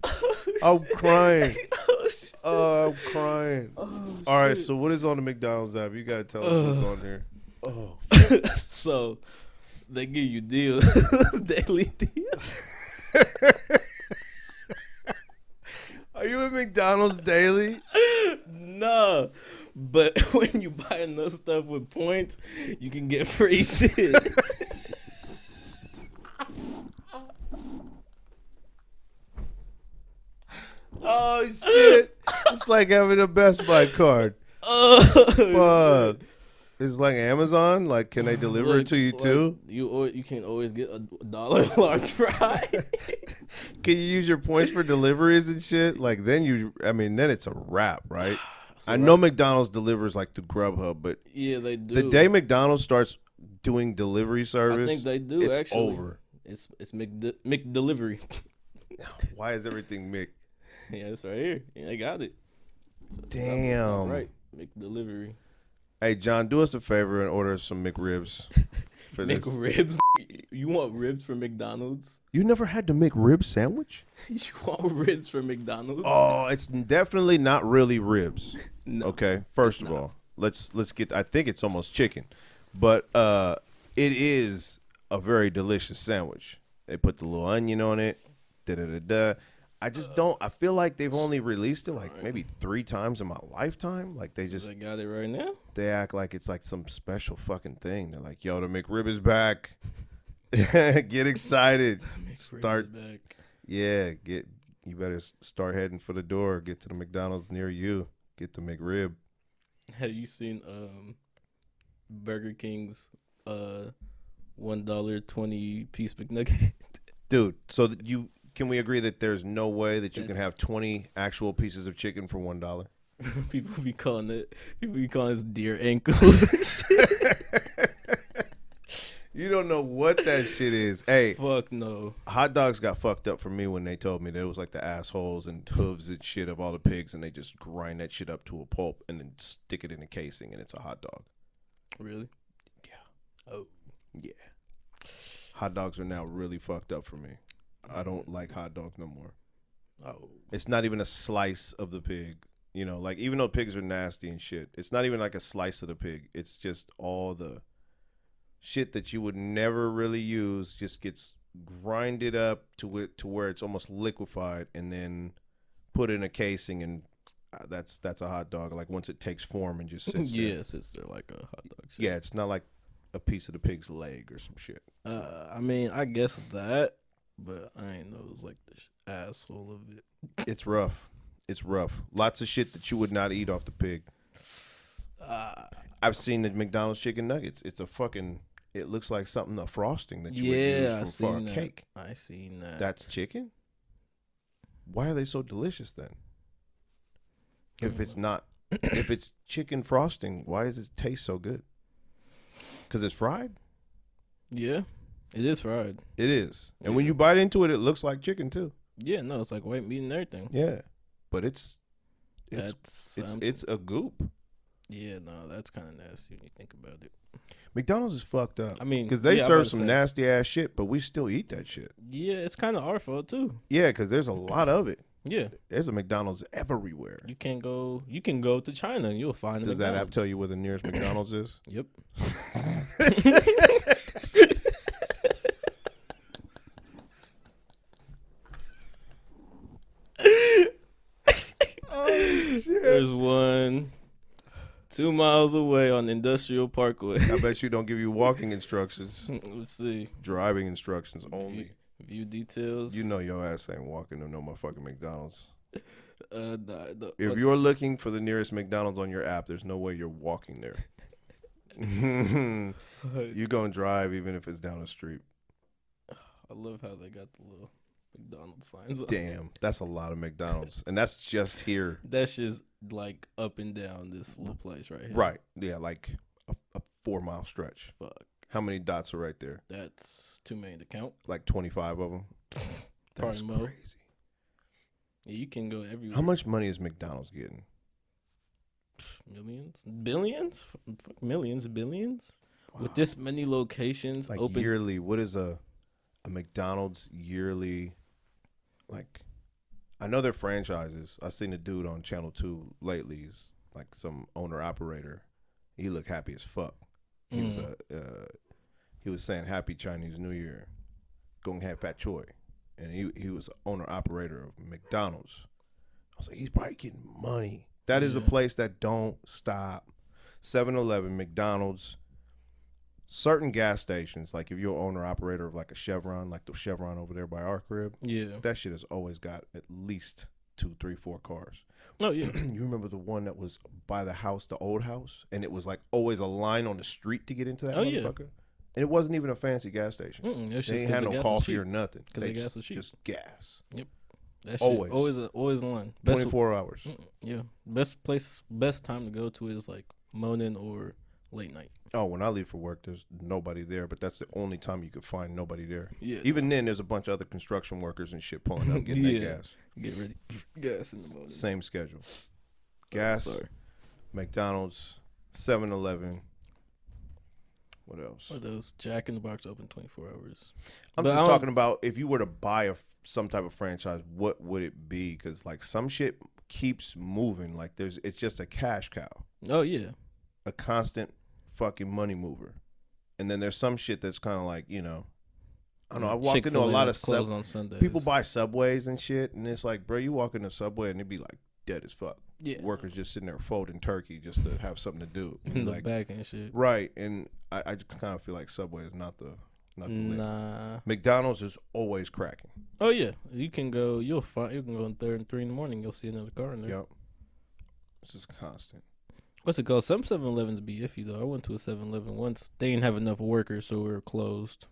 I'm crying.
Oh, shit.
I'm crying.
Oh,
All right,
shit.
so what is on the McDonald's app? You gotta tell us what's on there. Oh,
So they give you deals, daily deals.
are you at McDonald's daily?
No, but when you buy enough stuff with points, you can get free shit.
Oh shit! It's like having a Best Buy card.
Oh,
Fuck. It's like Amazon. Like, can they deliver
Look,
it to you too?
You can always get a dollar large fry.
Can you use your points for deliveries and shit? Like, then then it's a wrap, right?
So
I know
right-
McDonald's delivers like the Grubhub, but
Yeah, they do.
the day McDonald's starts doing delivery
I
service,
think they do.
it's
actually,
over.
It's McDelivery.
Why is everything Mick?
Yeah, it's right here. Yeah, I got it. So it's
Damn.
top right, McDelivery.
Hey, John, do us a favor and order some McRibs for this.
McRibs. You want ribs from McDonald's?
You never had the McRib sandwich?
You want ribs from McDonald's?
Oh, it's definitely not really ribs.
No.
Okay, first of all, let's get. I think it's almost chicken, but it is a very delicious sandwich. They put the little onion on it. Da da da da. I just don't. I feel like they've only released it like maybe 3 times in my lifetime. Like they
got it right now.
they act like it's like some special fucking thing. They're like, yo, the McRib is back. Get excited. Start.
Back.
Yeah, you better start heading for the door. Get to the McDonald's near you. Get the McRib.
Have you seen Burger King's $1.20 piece McNugget?
Dude, so can we agree that there's no way that you can
That's-
have 20 actual pieces of chicken for $1?
People be calling it deer ankles and shit.
You don't know what that shit is. Hey,
Fuck no.
hot dogs got fucked up for me when they told me that it was like the assholes and hooves and shit of all the pigs, and they just grind that shit up to a pulp and then stick it in a casing, and it's a hot dog.
Really?
Yeah.
Oh.
Yeah. Hot dogs are now really fucked up for me. I don't like hot dogs no more.
Oh.
It's not even a slice of the pig. You know, like even though pigs are nasty and shit, it's not even like a slice of the pig. It's just all the shit that you would never really use just gets grinded up to where it's almost liquefied and then put in a casing, and that's a hot dog. Like once it takes form and just sits there.
Yeah, it sits there like a hot dog. Shit.
Yeah, it's not like a piece of the pig's leg or some shit.
I mean, I guess that, but I ain't know it was like this asshole of it.
It's rough. It's rough. Lots of shit that you would not eat off the pig. I've seen the McDonald's chicken nuggets. It's a fucking. It looks like something, a frosting that you would use for a cake.
I seen that.
That's chicken? Why are they so delicious then? If it's not, if it's chicken frosting, why does it taste so good? Because it's fried?
Yeah, it is fried.
It is. And when you bite into it, it looks like chicken too.
Yeah, no, it's like white meat and everything.
Yeah. But it's a goop.
Yeah, no, that's kind of nasty when you think about it.
McDonald's is fucked up.
I mean,
because they
yeah,
serve some nasty ass shit, but we still eat that shit.
Yeah, it's kind of our fault too.
Yeah, because there's a lot of it.
Yeah,
there's a McDonald's everywhere.
You can go to China and you'll find.
Does that app tell you where the nearest McDonald's is?
Yep.
Oh shit.
There's one 2 miles away on Industrial Parkway.
I bet you don't give you walking instructions.
Let's see.
Driving instructions only.
View details.
You know your ass ain't walking to no motherfucking McDonald's.
Nah,
If you're looking for the nearest McDonald's on your app, there's no way you're walking there. You gonna drive even if it's down the street.
I love how they got the little McDonald's signs on.
Damn, that's a lot of McDonald's, and that's just here.
That's just like up and down this little place right here.
Right? Yeah, like a 4-mile stretch.
Fuck.
How many dots are right there?
That's too many to count.
Like 25 of them. That's
Probably more.
crazy.
Yeah, you can go everywhere.
How much money is McDonald's getting?
Millions? Billions? Fuck, millions? Billions?
Wow.
With this many locations
Like
open.
yearly, what is a McDonald's yearly? Like, I know they're franchises. I seen a dude on Channel 2 lately. He's like some owner operator. He looked happy as fuck. He was he was saying Happy Chinese New Year, Gong Hai Fat Choi, and he was owner operator of McDonald's. I was like, he's probably getting money. That is a place that don't stop. 7-Eleven, McDonald's, certain gas stations. Like if you're an owner operator of like a Chevron, like the Chevron over there by our crib, that shit has always got at least 2, 3, 4 cars.
Oh yeah.
You remember the one that was by the house, the old house, and it was like always a line on the street to get into that motherfucker? And it wasn't even a fancy gas station. They ain't had no coffee or nothing.
Because the gas was cheap.
Just gas.
Yep. That
Always.
shit, always a line.
24 hours.
Yeah. Best time to go to is like morning or late night.
Oh, when I leave for work, there's nobody there, but that's the only time you could find nobody there.
Yeah.
Even then, there's a bunch of other construction workers and shit pulling up, getting their gas.
Get ready. Gas in the morning.
Same schedule. Gas, McDonald's, 7-Eleven. What else?
What else? Jack in the Box open 24 hours.
I'm just talking about if you were to buy some type of franchise, what would it be? Because like some shit keeps moving. Like it's just a cash cow.
Oh yeah.
A constant fucking money mover. And then there's some shit that's kind of like, I don't know. I walked into a lot of
closed on Sundays.
People buy Subways and shit, and it's like, bro, you walk into Subway and it'd be like dead as fuck.
Yeah.
Workers just sitting there folding turkey just to have something to do.
In the
like,
back and shit.
Right. And I just kind of feel like Subway is not the
Nah.
lick. McDonald's is always cracking.
Oh yeah. You can go you can go on 3rd and 3 in the morning, you'll see another car in there.
Yep. It's just constant.
What's it called? Some 7-Elevens be iffy though. I went to a 7-Eleven once. They didn't have enough workers, so we were closed.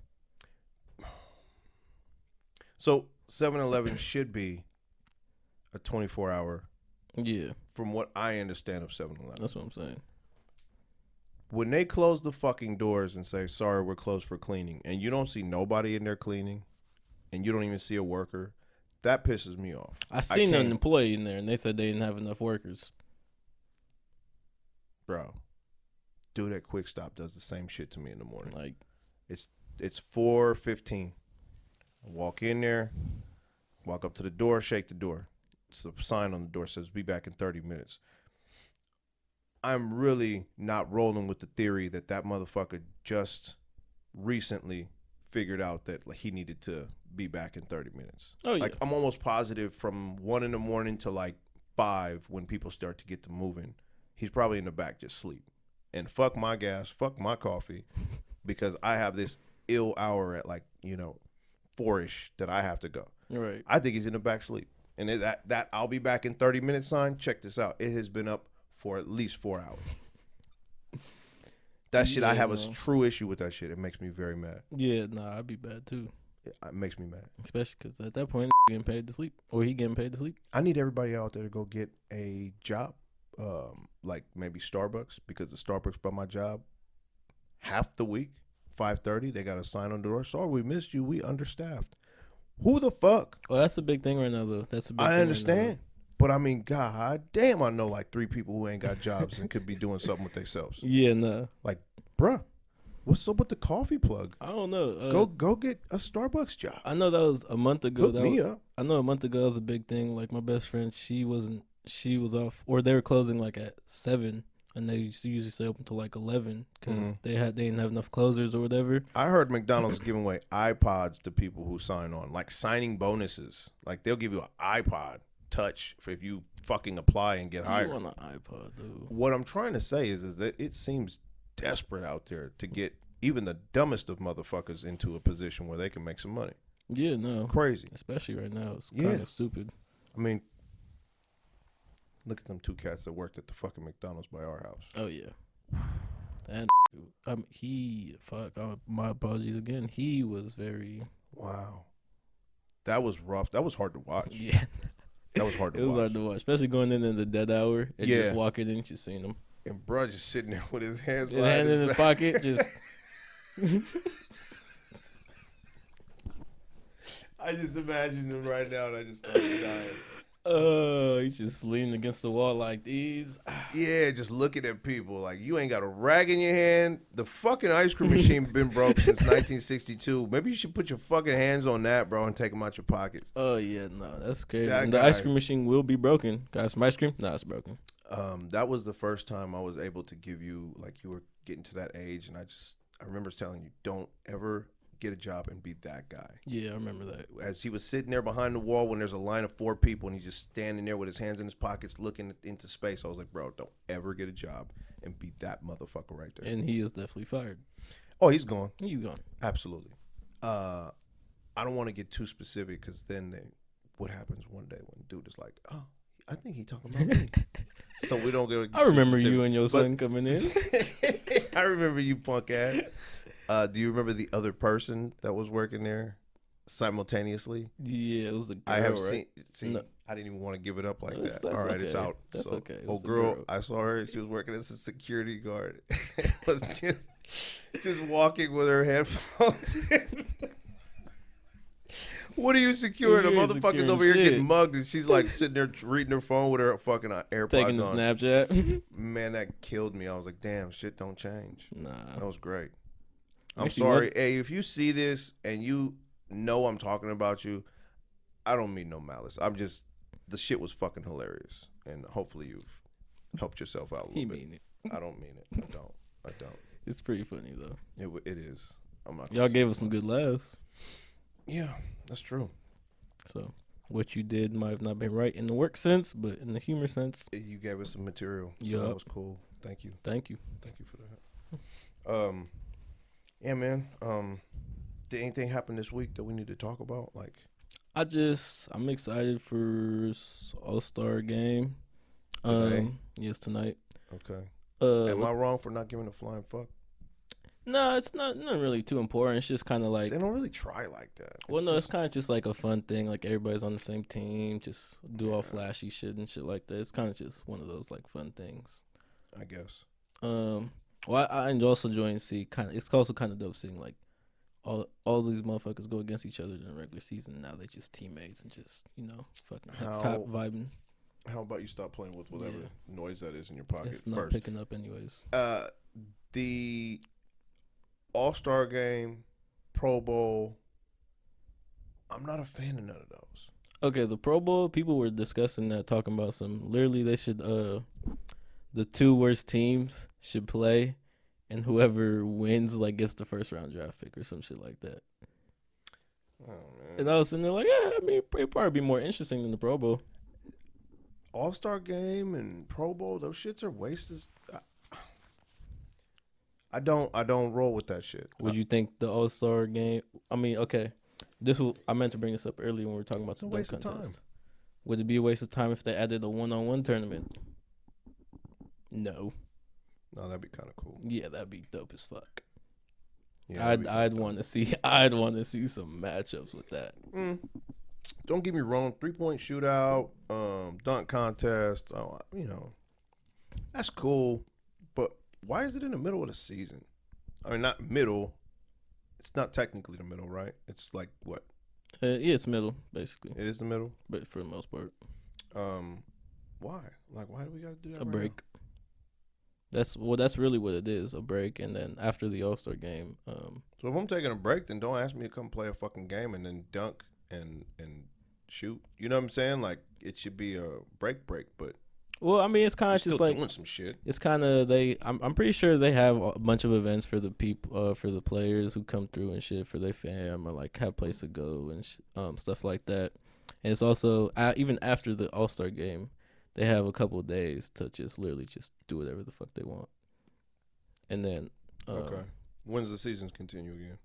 So 7-Eleven should be a 24-hour.
Yeah.
From what I understand of 7-Eleven.
That's what I'm saying.
When they close the fucking doors and say, sorry, we're closed for cleaning, and you don't see nobody in there cleaning, and you don't even see a worker, that pisses me off.
I seen an employee in there, and they said they didn't have enough workers.
Bro, dude at Quick Stop does the same shit to me in the morning.
Like,
it's 4:15. I walk in there, walk up to the door, shake the door. It's a sign on the door says, be back in 30 minutes. I'm really not rolling with the theory that motherfucker just recently figured out that he needed to be back in 30 minutes.
Oh, yeah.
Like, I'm almost positive from 1 in the morning to like 5 when people start to get to moving, he's probably in the back just sleep. And fuck my gas, fuck my coffee, because I have this ill hour at like, 4-ish that I have to go.
Right.
I think he's in the back sleep. And that I'll be back in 30 minutes sign, check this out. It has been up for at least 4 hours. That shit, I have a true issue with that shit. It makes me very mad.
Yeah, nah, I'd be bad too.
It makes me mad.
Especially because at that point, getting paid to sleep. Or he getting paid to sleep.
I need everybody out there to go get a job, like maybe Starbucks, because the Starbucks by my job, half the week, 5:30, they got a sign on the door. Sorry, we missed you. We understaffed. Who the fuck?
Well, that's a big thing right now, though. That's a big thing.
I understand. Right, but I mean, god damn, I know like 3 people who ain't got jobs and could be doing something with themselves.
Yeah, nah.
Like, bruh, what's up with the coffee plug?
I don't know.
Go get a Starbucks job.
I know that was a month ago.
Hook me up.
I know a month ago that was a big thing. Like my best friend, she was off, or they were closing like at 7, and they usually stay open till like 11 because they didn't have enough closers or whatever.
I heard McDonald's giving away iPods to people who sign on, like signing bonuses. Like they'll give you an iPod touch for if you fucking apply and get hired.
You on an iPod, though.
What I'm trying to say is that it seems desperate out there to get even the dumbest of motherfuckers into a position where they can make some money.
Yeah, no.
Crazy.
Especially right now. It's kind of stupid.
I mean, look at them two cats that worked at the fucking McDonald's by our house.
Oh, yeah. And my apologies again. He was very...
Wow. That was rough. That was hard to watch.
Yeah.
That was hard to watch.
It was hard to watch, especially going in the dead hour and just walking in, just seeing him.
And bro just sitting there with his hands
hand in his pocket, just...
I just imagine him right now and I just started dying.
He's just leaning against the wall like these.
Yeah, just looking at people like you ain't got a rag in your hand. The fucking ice cream machine been broke since 1962. Maybe you should put your fucking hands on that, bro, and take them out your pockets.
Oh yeah, no, that's crazy. And the ice cream machine will be broken. Got some ice cream? No, it's broken.
That was the first time I was able to give you, like, you were getting to that age, and I remember telling you, don't ever get a job and be that guy.
Yeah, I remember that.
As he was sitting there behind the wall when there's a line of 4 people and he's just standing there with his hands in his pockets looking into space, I was like, bro, don't ever get a job and be that motherfucker right there.
And he is definitely fired.
Oh, he's gone.
He's gone.
Absolutely. I don't want to get too specific because then what happens one day when dude is like, oh, I think he talking about me. So we don't get.
I remember you and your son coming in.
I remember you, punk ass. Do you remember the other person that was working there simultaneously?
Yeah, it was a girl.
I have
right?
seen. No. I didn't even want to give it up like that.
That's
all right,
okay.
it's out.
That's
so,
okay.
Oh, girl, I saw her. She was working as a security guard. Was just walking with her headphones in. What are you securing? The motherfucker's over here getting mugged, and she's like sitting there reading her phone with her fucking AirPods
taking the
on.
Snapchat.
Man, that killed me. I was like, damn, shit don't change.
Nah.
That was great. I'm sorry. Hey, if you see this and you know I'm talking about you, I don't mean no malice. The shit was fucking hilarious. And hopefully you've helped yourself out a little bit.
He mean it.
I don't mean it. I don't.
It's pretty funny, though.
It is. I'm not.
Y'all gave us some good laughs.
Yeah, that's true.
So what you did might have not been right in the work sense, but in the humor sense,
you gave us some material. So that was cool. Thank you.
Thank you.
Thank you for that. Yeah, man. Did anything happen this week that we need to talk about? Like,
I'm excited for All-Star game.
Today?
Yes, tonight.
Okay. Am I wrong for not giving a flying fuck?
No, it's not really too important. It's just kind of like
they don't really try like that.
It's kind of just like a fun thing. Like everybody's on the same team, just do all flashy shit and shit like that. It's kind of just one of those like fun things,
I guess.
Well, I also enjoy and see kind of. It's also kind of dope seeing like all these motherfuckers go against each other in the regular season. Now they just teammates and just fucking vibing.
How about you stop playing with whatever noise that is in your pocket?
It's not picking up anyways.
The All-Star game, Pro Bowl, I'm not a fan of none of those.
Okay, the Pro Bowl, people were discussing that, talking about literally they should, the 2 worst teams should play, and whoever wins, like, gets the first round draft pick or some shit like that.
Oh, man.
And I was sitting there like, yeah, I mean, it'd probably be more interesting than the Pro Bowl.
All-Star game and Pro Bowl, those shits are wasted. I don't roll with that shit.
Would you think the All-Star game? I mean, okay, I meant to bring this up earlier when we were talking about the dunk contest. Would it be a waste of time if they added a 1-on-1 tournament? No,
that'd be kind of cool.
Yeah, that'd be dope as fuck.
Yeah,
I'd want to see. I'd want to see some matchups with that.
Don't get me wrong. 3-point shootout, dunk contest. That's cool. But why is it in the middle of the season? I mean, not middle. It's not technically the middle, right? It's like what?
Yeah, it's middle, basically.
It is the middle?
But for the most part.
Why? Like, why do we got to do that
A break. That's really what it is, a break. And then after the All-Star game.
So if I'm taking a break, then don't ask me to come play a fucking game and then dunk and shoot. You know what I'm saying? Like, it should be a break, but.
Well, I mean, it's kind of just like
doing some shit. It's
kind of I'm pretty sure they have a bunch of events for the people, for the players who come through and shit for their fam, or like have place to go and stuff like that. And it's also even after the All-Star game, they have a couple of days to just literally just do whatever the fuck they want. And then
Okay. When's the seasons continue again?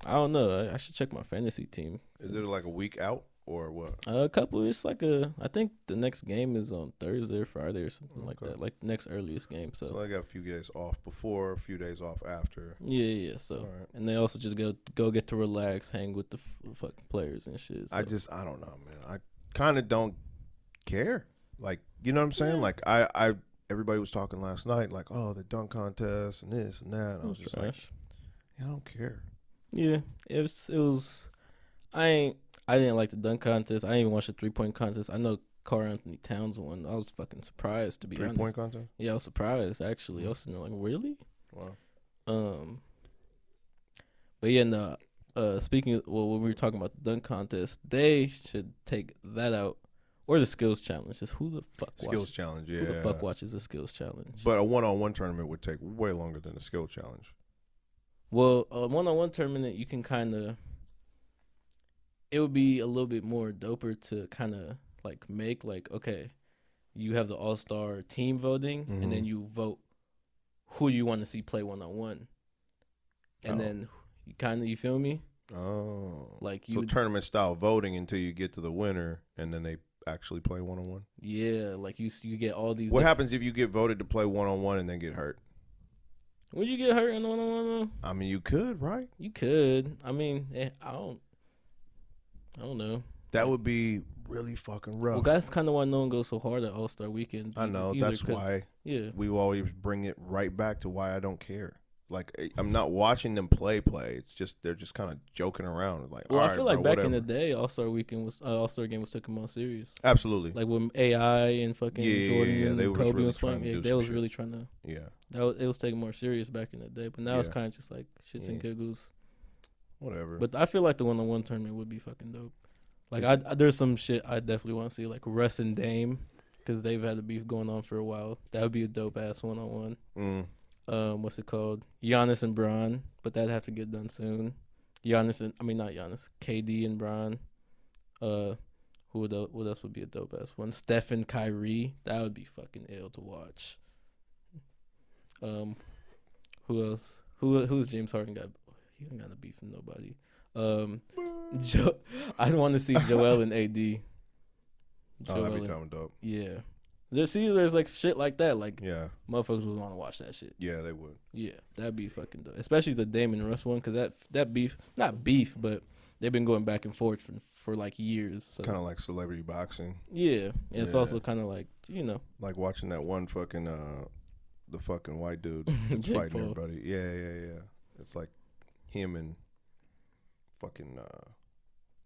I don't know. I should check my fantasy team.
Is it like a week out or what?
A couple. It's like I think the next game is on Thursday or Friday or something like that. Like the next earliest game. So
I got a few days off before, a few days off after.
Yeah. So
right.
And they also just go get to relax, hang with the fucking players and shit. So.
I don't know, man. I kind of don't care. Like, you know what I'm saying? Yeah. Like I everybody was talking last night, like, oh, the dunk contest and this and that. And I was just like, yeah, I don't care.
Yeah, it was. I didn't like the dunk contest. I didn't even watch the 3-point contest. I know Karl Anthony Towns won. I was fucking surprised, to be honest.
3-point contest?
Yeah, I was surprised actually. Mm-hmm. I was sitting there like, really?
Wow.
But yeah, no. Speaking of, when we were talking about the dunk contest, they should take that out. Or the skills challenge. Just who the fuck
skills challenge? Yeah.
Who the fuck watches a skills challenge?
But a one-on-one tournament would take way longer than a skill challenge.
Well, a one-on-one tournament, you can kind of. It would be a little bit more doper to kind of like make like, okay, you have the all-star team voting, and then you vote who you want to see play one-on-one, and then you feel me?
Oh,
like
so tournament style voting until you get to the winner, and then they actually play one-on-one.
Yeah, like you get all these.
What happens if you get voted to play one-on-one and then get hurt?
Would you get hurt in one-on-one though?
I mean, you could, right?
You could. I mean, I don't know.
That would be really fucking rough.
Well, that's kind of why no one goes so hard at All-Star Weekend.
I know. That's why we always bring it right back to why I don't care. Like, I'm not watching them play. It's just they're just kind of joking around. Like,
well,
all
I
right,
feel like
bro,
back
whatever.
in the day, All-Star Weekend was All-Star game was taken more serious.
Absolutely.
Like when AI and fucking Jordan and Kobe was playing, they was really trying to.
Yeah.
It was taken more serious back in the day, but now it's kind of just like shits and giggles.
Whatever.
But I feel like the one-on-one tournament would be fucking dope. Like there's some shit I definitely want to see, like Russ and Dame, because they've had a beef going on for a while. That would be a dope ass one-on-one. What's it called? Giannis and Bron, but that'd have to get done soon. KD and Bron. What else would be a dope ass one? Steph and Kyrie. That would be fucking ill to watch. Who else? Who's James Harden got? He don't got a beef with nobody. I want to see Joel and AD.
That'd be coming dope.
Yeah. There's like shit like that. Like, motherfuckers would want to watch that shit.
Yeah, they would.
Yeah, that'd be fucking dope. Especially the Dame and Russ one, because that beef, not beef, but they've been going back and forth for like years. So.
Kind of like celebrity boxing.
Yeah, and it's also kind of like,
like watching that one fucking the fucking white dude that's fighting everybody. Yeah. It's like him and fucking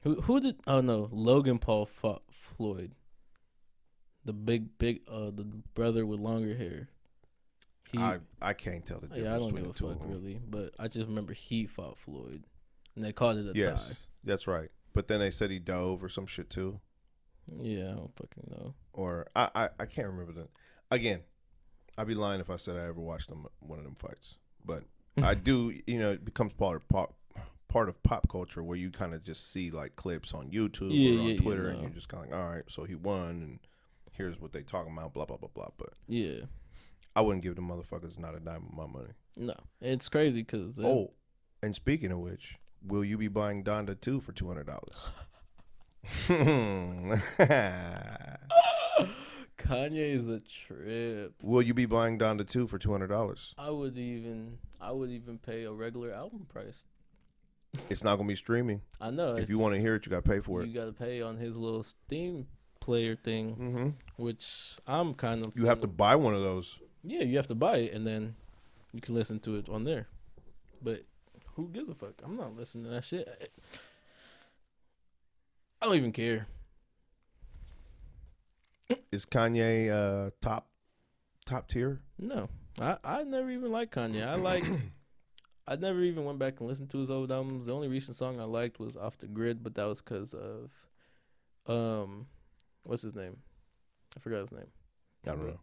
who did? Oh no, Logan Paul fought Floyd. The big the brother with longer hair.
I can't tell the difference.
Yeah, I don't give a fuck really, but I just remember he fought Floyd, and they called it a tie.
Yes, that's right. But then they said he dove or some shit too.
Yeah, I don't fucking know.
Or I can't remember that. Again, I'd be lying if I said I ever watched one of them fights. But I do. It becomes part of pop culture where you kind of just see like clips on YouTube or on Twitter, and you're just kind of like, all right, so he won, and here's what they talking about, blah blah blah blah. But
yeah,
I wouldn't give them motherfuckers not a dime of my money.
No, it's crazy because
and speaking of which, will you be buying Donda 2 for $200?
Kanye is a trip.
Will you be buying Donda 2 for $200?
I would even pay a regular album price.
It's not gonna be streaming.
I know.
If you want to hear it, you gotta pay for it.
You gotta pay on his little Steam player thing, which I'm kind of.
You have to buy one of those.
Yeah, you have to buy it, and then you can listen to it on there. But who gives a fuck? I'm not listening to that shit. I don't even care.
Is Kanye top tier?
No, I never even liked Kanye. I never even went back and listened to his old albums. The only recent song I liked was Off the Grid, but that was because of what's his name? I forgot his name.
I don't know.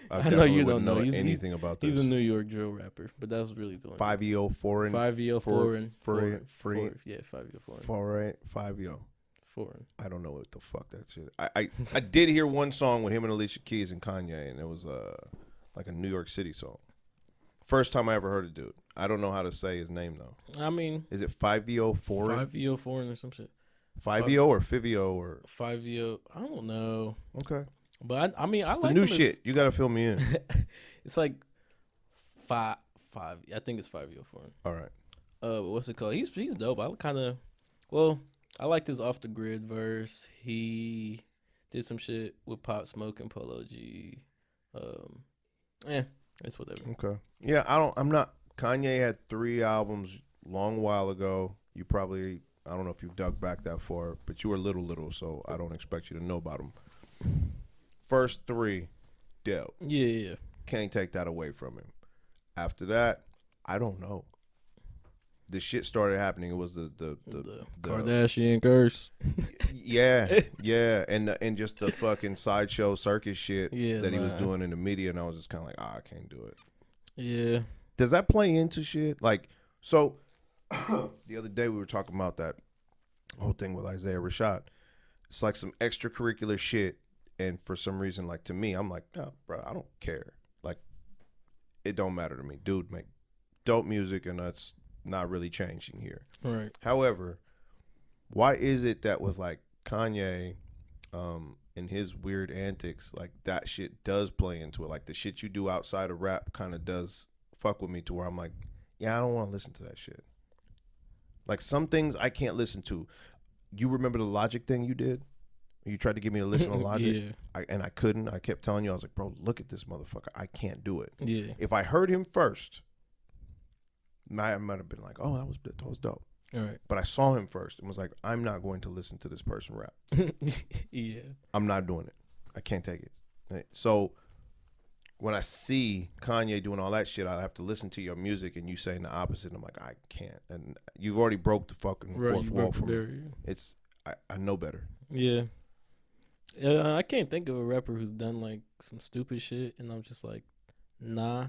I know you don't know
anything about this.
He's a New York drill rapper, but that was really the one.
5EO foreign.
5EO foreign.
Free.
Yeah, 5EO foreign.
5EO.
Foreign.
I don't know what the fuck that shit. I did hear one song with him and Alicia Keys and Kanye, and it was like a New York City song. First time I ever heard a dude. I don't know how to say his name though.
I mean,
is it 5VO Foreign?
5VO Foreign or some shit.
5VO or Fivio or
5VO. I don't know.
okay.
But I mean, I
It's
like
the new
some
shit. You gotta fill me in.
It's like five. I think it's 5VO Foreign.
All right.
What's it called? He's dope. I liked his off the grid verse. He did some shit with Pop Smoke and Polo G. It's whatever.
Okay. Yeah, I'm not. Kanye had 3 albums long while ago. You probably, I don't know if you've dug back that far, but you were little, so I don't expect you to know about them. First 3, dope.
Yeah.
Can't take that away from him. After that, I don't know. The shit started happening. It was the
Kardashian curse.
yeah, and just the fucking sideshow circus shit that he was doing in the media, and I was just kind of like, I can't do it.
Yeah.
Does that play into shit? Like, so the other day we were talking about that whole thing with Isaiah Rashad. It's like some extracurricular shit, and for some reason, like to me, I'm like, no, bro, I don't care. Like, it don't matter to me. Dude, make dope music, and that's not really changing here.
Right.
However, why is it that with like Kanye and his weird antics, like that shit does play into it? Like the shit you do outside of rap kind of does fuck with me to where I'm like, yeah, I don't want to listen to that shit. Like some things I can't listen to. You remember the Logic thing you did? You tried to get me to listen to Logic,
yeah.
And I couldn't. I kept telling you, I was like, bro, look at this motherfucker. I can't do it.
Yeah.
If I heard him first, I might have been like, oh, that was dope.
All right.
But I saw him first and was like, I'm not going to listen to this person rap.
Yeah.
I'm not doing it. I can't take it. Right? So when I see Kanye doing all that shit, I have to listen to your music and you saying the opposite. And I'm like, I can't. And you've already broke the fucking fourth wall for me. It's I know better.
Yeah. I can't think of a rapper who's done like some stupid shit, and I'm just like, nah.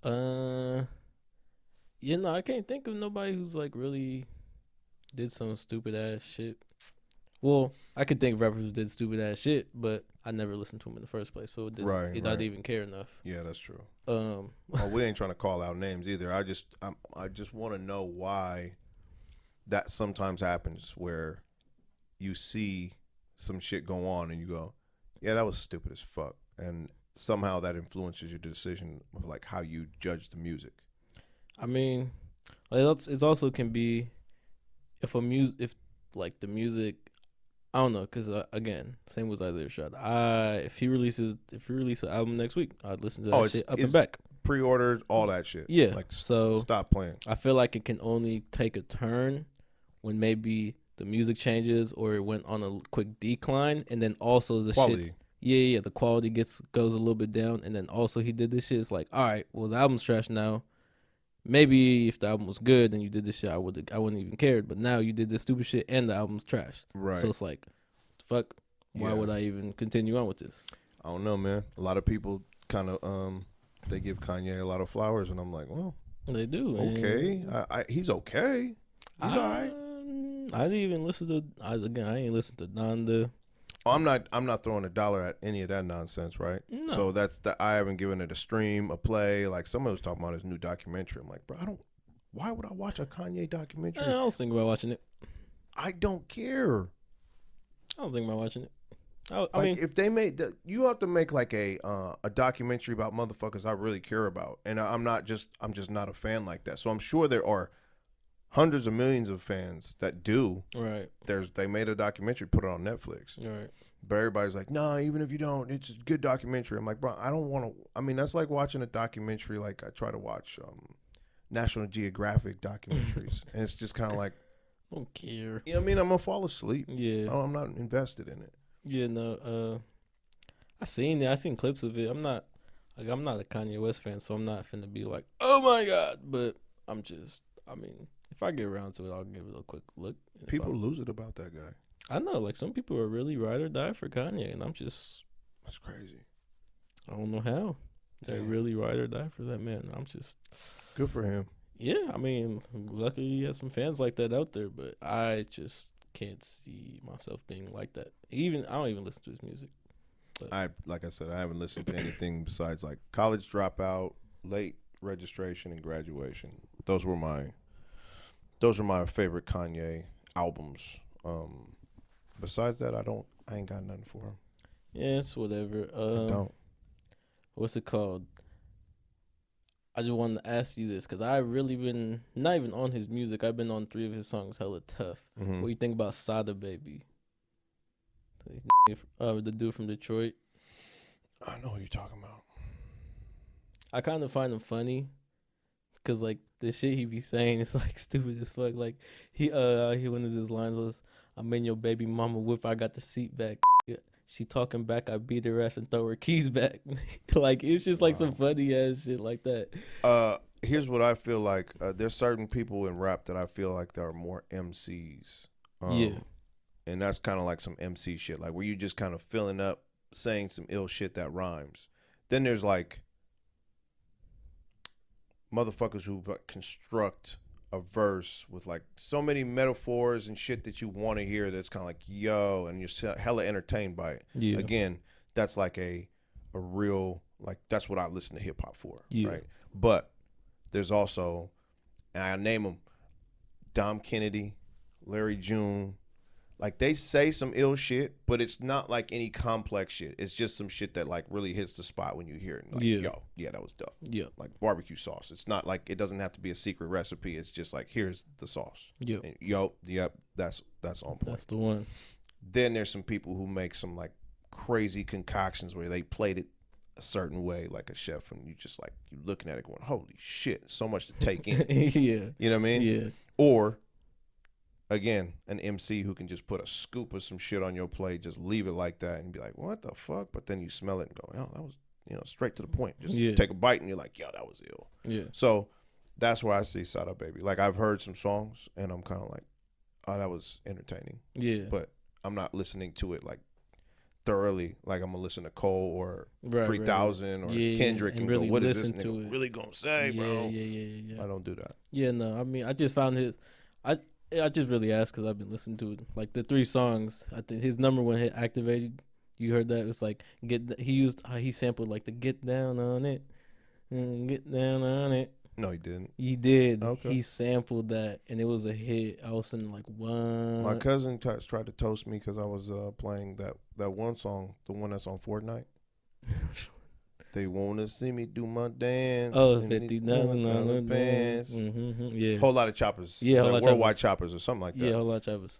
I can't think of nobody who's like really did some stupid ass shit. Well, I could think of rappers who did stupid ass shit, but I never listened to them in the first place, so I didn't even care enough.
Yeah, that's true. We ain't trying to call out names either. I just want to know why that sometimes happens where you see some shit go on and you go, yeah, that was stupid as fuck, and somehow that influences your decision of like how you judge the music.
I mean, it also can be if the music, I don't know, because again, same with Isaiah Rashad. If he releases an album next week, I'd listen to that shit up and back.
Pre-ordered, all that shit.
Yeah,
like
so
stop playing.
I feel like it can only take a turn when maybe the music changes or it went on a quick decline, and then also the
quality.
Shit. Yeah, the quality goes a little bit down, and then also he did this shit. It's like, all right, well the album's trash now. Maybe if the album was good and you did this shit, I wouldn't even cared. But now you did this stupid shit and the album's trash.
Right.
So it's like, fuck. Why would I even continue on with this?
I don't know, man. A lot of people kind of they give Kanye a lot of flowers, and I'm like, well,
they do.
Okay, he's okay. He's alright.
I didn't even listen to. I ain't listen to Donda.
Oh, I'm not throwing $1 at any of that nonsense, right?
No.
So I haven't given it a stream, a play. Like someone was talking about his new documentary. I'm like, bro, why would I watch a Kanye documentary?
I don't think about watching it.
I don't care.
I don't think about watching it.
I mean, if they made you have to make like a documentary about motherfuckers I really care about, and I'm just not a fan like that. So I'm sure there are hundreds of millions of fans that do.
Right.
They made a documentary, put it on Netflix.
Right.
But everybody's like, no, even if you don't, it's a good documentary. I'm like, bro, I don't want to. I mean, that's like watching a documentary. Like I try to watch National Geographic documentaries, and it's just kind of like,
I don't care.
You know what I mean? I'm gonna fall asleep.
Yeah.
I'm not invested in it.
Yeah. No. I seen it. I seen clips of it. I'm not a Kanye West fan, so I'm not finna be like, oh my god. But I'm just. I mean, if I get around to it, I'll give it a quick look.
People lose it about that guy.
I know, like some people are really ride or die for Kanye, and I'm just.
That's crazy.
I don't know how. They really ride or die for that man. I'm just.
Good for him.
Yeah, I mean, luckily he has some fans like that out there, but I just can't see myself being like that. Even I don't even listen to his music.
Like I said, I haven't listened to anything besides like College Dropout, Late Registration, and Graduation. Those were my favorite Kanye albums. Besides that, I ain't got nothing for him.
Yeah, it's whatever.
I don't.
What's it called? I just wanted to ask you this because I really been not even on his music. I've been on 3 of his songs, hella tough.
Mm-hmm.
What do you think about Sada Baby? The dude from Detroit.
I know what you're talking about.
I kind of find him funny because like the shit he be saying is like stupid as fuck. Like he one of his lines was, "I'm in your baby mama whip. I got the seat back. She talking back. I beat her ass and throw her keys back." Like it's just like some funny ass shit like that.
Here's what I feel like. There's certain people in rap that I feel like there are more MCs.
Yeah.
And that's kind of like some MC shit, like where you just kind of filling up, saying some ill shit that rhymes. Then there's like motherfuckers who construct a verse with like so many metaphors and shit that you want to hear. That's kind of like yo, and you're hella entertained by it.
Yeah.
Again, that's like a real, like that's what I listen to hip hop for,
Yeah.
right? But there's also, and I name them, Dom Kennedy, Larry June. Like they say some ill shit, but it's not like any complex shit. It's just some shit that like really hits the spot when you hear it. Like, yo, yeah, that was dope.
Yeah.
Like barbecue sauce. It's not like, it doesn't have to be a secret recipe. It's just like, here's the sauce.
Yeah.
Yep, that's on point.
That's the one.
Then there's some people who make some like crazy concoctions where they played it a certain way, like a chef, and you just like, you looking at it going, holy shit, so much to take in.
Yeah.
You know what I mean?
Yeah.
Or again, an MC who can just put a scoop of some shit on your plate, just leave it like that and be like, what the fuck? But then you smell it and go, oh, that was, straight to the point. Just take a bite and you're like, yo, that was ill.
Yeah.
So that's where I see Sada Baby. Like I've heard some songs and I'm kind of like, oh, that was entertaining.
Yeah.
But I'm not listening to it like thoroughly. Like I'm going to listen to Cole or 3000 or Kendrick and
really
go, what is this
listen to
nigga
it.
really going to say, bro?
Yeah.
I don't do that.
Yeah, no. I mean, I just found I just really asked because I've been listening to it. Like the 3 songs, I think his number 1 hit, "Activated." You heard that? It's like he sampled like the "Get Down on It," "Get Down on It."
No, he didn't.
He did.
Okay.
He sampled that, and it was a hit. I was sitting like, what?
My cousin tried to toast me because I was playing that one song, the one that's on Fortnite. They want to see me do my dance.
Oh, $50
pants.
Mm-hmm, yeah.
Whole lot of choppers.
Yeah,
like worldwide choppers or something like that.
Yeah, whole lot of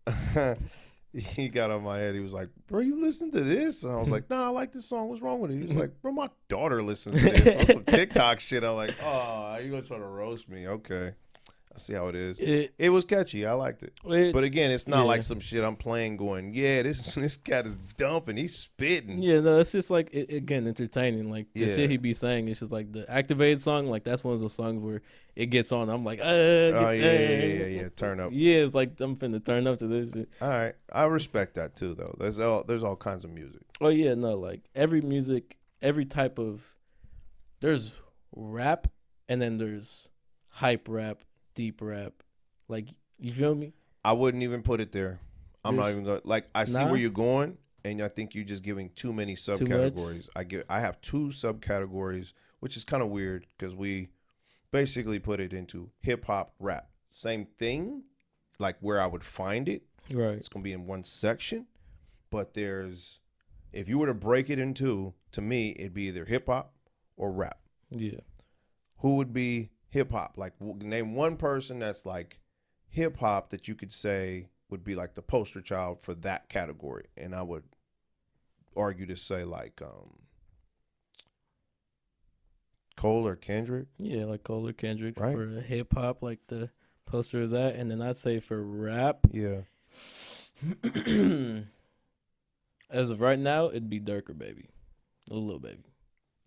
choppers.
He got on my head. He was like, bro, you listen to this? And I was like, nah, I like this song. What's wrong with it? He was like, bro, my daughter listens to this. On some TikTok shit. I'm like, oh, you're going to try to roast me. Okay. I see how it is. It was catchy. I liked it. But again, it's not like some shit I'm playing going, yeah, this cat is dumping. He's spitting.
Yeah, no, it's just like, again, entertaining. Like, the shit he be saying, it's just like the Activated song. Like, that's one of those songs where it gets on. I'm like,
yeah. Turn up.
Yeah, it's like, I'm finna turn up to this shit.
All right. I respect that too, though. There's all kinds of music.
Oh, yeah, no, like, every music, every type of, there's rap, and then there's hype rap, deep rap. Like, you feel me?
I wouldn't even put it there. I'm not even going. Like, I see where you're going, and I think you're just giving too many subcategories. I have 2 subcategories, which is kind of weird because we basically put it into hip hop, rap. Same thing, like where I would find it.
Right.
It's gonna be in one section, but if you were to break it into, to me, it'd be either hip hop or rap.
Yeah.
Who would be hip hop? Like, name one person that's like hip hop that you could say would be like the poster child for that category. And I would argue to say like Cole or Kendrick.
Yeah, like Cole or Kendrick,
right?
For hip hop, like the poster of that. And then I'd say for rap,
yeah.
As of right now, it'd be Durk or Baby, Lil Baby.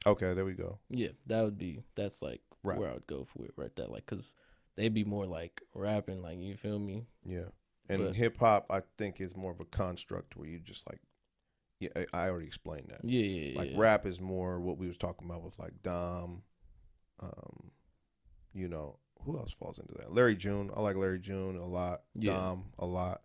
Okay, there we go.
Yeah, that's like rap. Where I would go for it right there, like, cause they'd be more like rapping, like, you feel me?
Yeah, and hip hop I think is more of a construct where you just like, yeah, I already explained that.
Yeah.
Like rap is more what we was talking about with like Dom, who else falls into that? Larry June. I like Larry June a lot.
Yeah.
Dom a lot.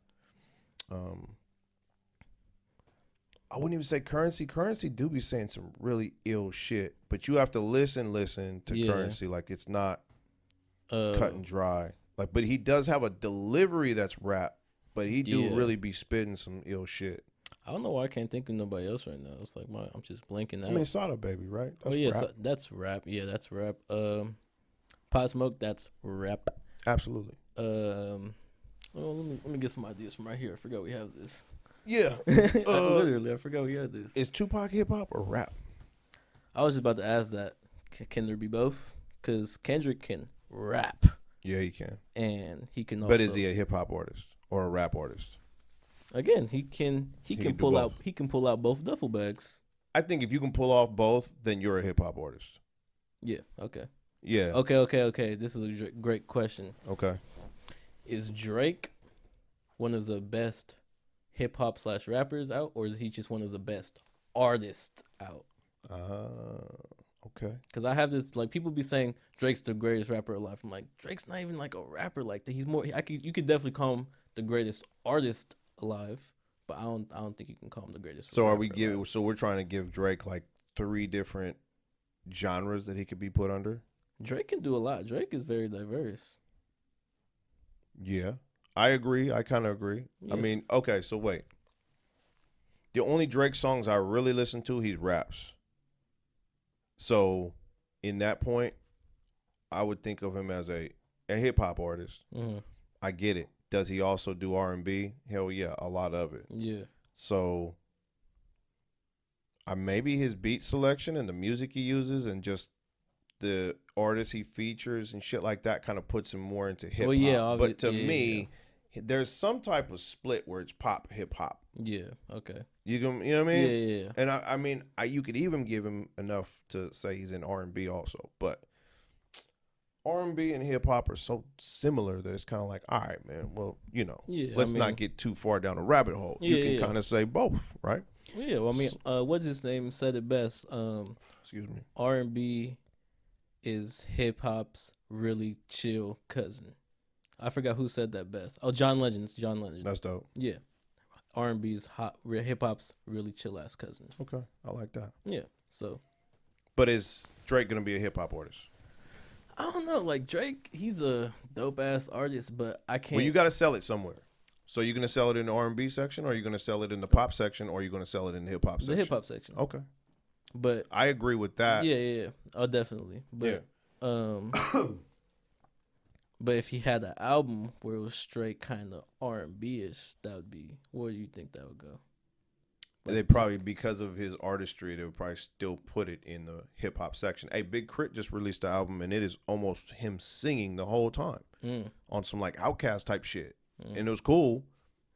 I wouldn't even say Currency. Currency do be saying some really ill shit, but you have to listen to Currency. Like it's not cut and dry. Like, but he does have a delivery that's rap, but he do really be spitting some ill shit.
I don't know why I can't think of nobody else right now. It's like I'm just blanking out.
I mean, Sada Baby, right?
That's rap. So that's rap. Yeah, that's rap. Pot Smoke, that's rap.
Absolutely.
Let me get some ideas from right here. I forgot we have this.
Yeah.
Literally, I forgot we had this.
Is Tupac hip hop or rap?
I was just about to ask that. Can there be both? Because Kendrick can rap.
Yeah, he can.
And he can also.
But is he a hip hop artist or a rap artist?
Again, he can pull out both duffel bags.
I think if you can pull off both, then you're a hip hop artist.
Yeah. Okay.
Yeah.
Okay. This is a great question.
Okay.
Is Drake one of the best hip hop / rappers out, or is he just one of the best artists out?
Okay.
Because I have this, like, people be saying Drake's the greatest rapper alive. I'm like, Drake's not even like a rapper like that. He's more. You could definitely call him the greatest artist alive, but I don't think you can call him the greatest.
So we're trying to give Drake like 3 different genres that he could be put under.
Drake can do a lot. Drake is very diverse.
Yeah, I agree. I kind of agree. Yes. I mean, okay, so wait. The only Drake songs I really listen to, he raps. So, in that point, I would think of him as a hip hop artist. Mm-hmm. I get it. Does he also do R&B? Hell yeah, a lot of it.
Yeah.
So, maybe his beat selection and the music he uses and just the artists he features and shit like that kind of puts him more into hip hop. Well, yeah, but to me, there's some type of split where it's pop, hip hop.
Yeah. Okay.
You know what I mean?
Yeah.
And I mean, you could even give him enough to say he's in R&B also, but R&B and hip hop are so similar that it's kind of like, all right, man. Well, let's not get too far down a rabbit hole. You can kind of say both, right?
Yeah. Well, I mean, what's his name said it best?
Excuse me.
R&B is hip hop's really chill cousin. I forgot who said that best. Oh, John Legend.
That's dope.
Yeah. R&B's hip hop's really chill ass cousin.
Okay, I like that.
Yeah. So.
But is Drake gonna be a hip hop artist?
I don't know. Like Drake, he's a dope ass artist, but I can't.
Well, you got to sell it somewhere. So you're gonna sell it in the R&B section, or you're gonna sell it in the pop section, or you're gonna sell it in the hip hop section?
The hip hop section.
Okay.
But
I agree with that.
Yeah. Oh, definitely. But but if he had an album where it was straight kind of R&B-ish, that would be, where do you think that would go?
Like, they probably, because of his artistry, they would probably still put it in the hip hop section. Hey, Big Crit just released the album, and it is almost him singing the whole time on some like Outkast type shit, and it was cool,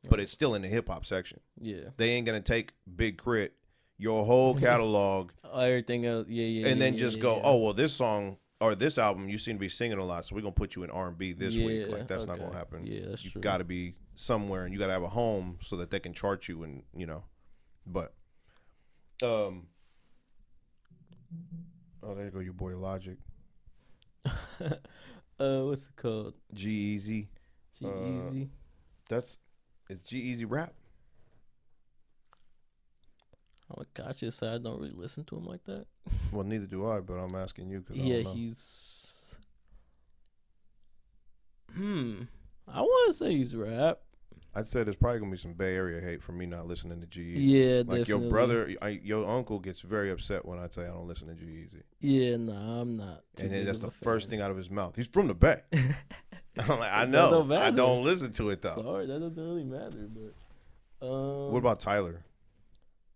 but it's still in the hip hop section.
Yeah,
they ain't gonna take Big Crit, your whole catalog,
everything else,
and then just go, oh well, this song or this album you seem to be singing a lot, so we're gonna put you in R&B this week. Like that's not gonna happen.
Yeah, that's
you
true.
Got to be somewhere, and you got to have a home so that they can chart you, and But, oh, there you go, your boy Logic.
What's it called?
G-Eazy.
G-Eazy.
Is G-Eazy rap?
Oh my gosh, I said I don't really listen to him like that.
Well, neither do I, but I'm asking you because
I don't know. He's. I want to say he's rap.
I'd say there's probably gonna be some Bay Area hate for me not listening to G-Eazy.
Yeah,
like
definitely.
Your brother, your uncle gets very upset when I say I don't listen to G-Eazy.
Yeah, nah, I'm not.
And then that's the first thing out of his mouth. He's from the Bay. I'm like, I know. I don't listen to it though.
Sorry, that doesn't really matter. But
what about Tyler?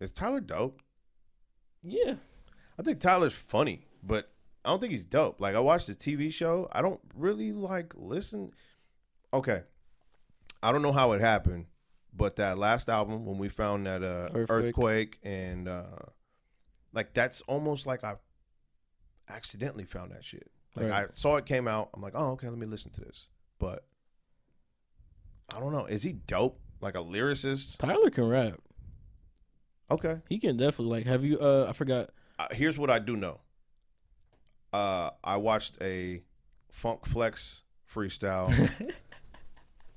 Is Tyler dope?
Yeah,
I think Tyler's funny, but I don't think he's dope. Like I watched the TV show. I don't really listen. Okay. I don't know how it happened, but that last album when we found that Earthquake and that's almost like I accidentally found that shit. Like I saw it came out, I'm like, oh okay, let me listen to this. But I don't know, is he dope? Like a lyricist?
Tyler can rap.
Okay,
he can definitely. Like, have you? I forgot.
Here's what I do know. I watched a Funk Flex freestyle,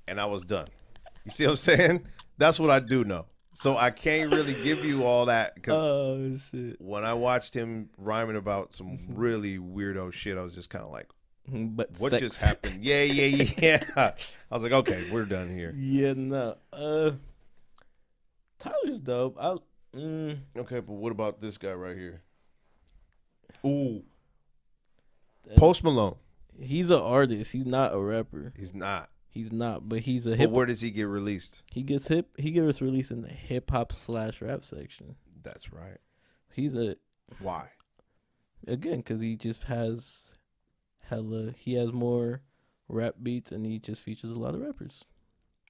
and I was done. You see what I'm saying? That's what I do know. So I can't really give you all that because when I watched him rhyming about some really weirdo shit, I was just kind of like,
But
what
sex.
just happened? Yeah. I was like, okay, we're done here.
Yeah, no. Tyler's dope.
Okay, but what about this guy right here? Ooh, Post Malone.
He's an artist. He's not a rapper.
He's not.
He's not, but he's a
But
hip.
where does he get released?
He gets released in the hip hop / rap section.
That's right.
He's a
Why?
Again because he just has hella. He has more rap beats and he just features a lot of rappers.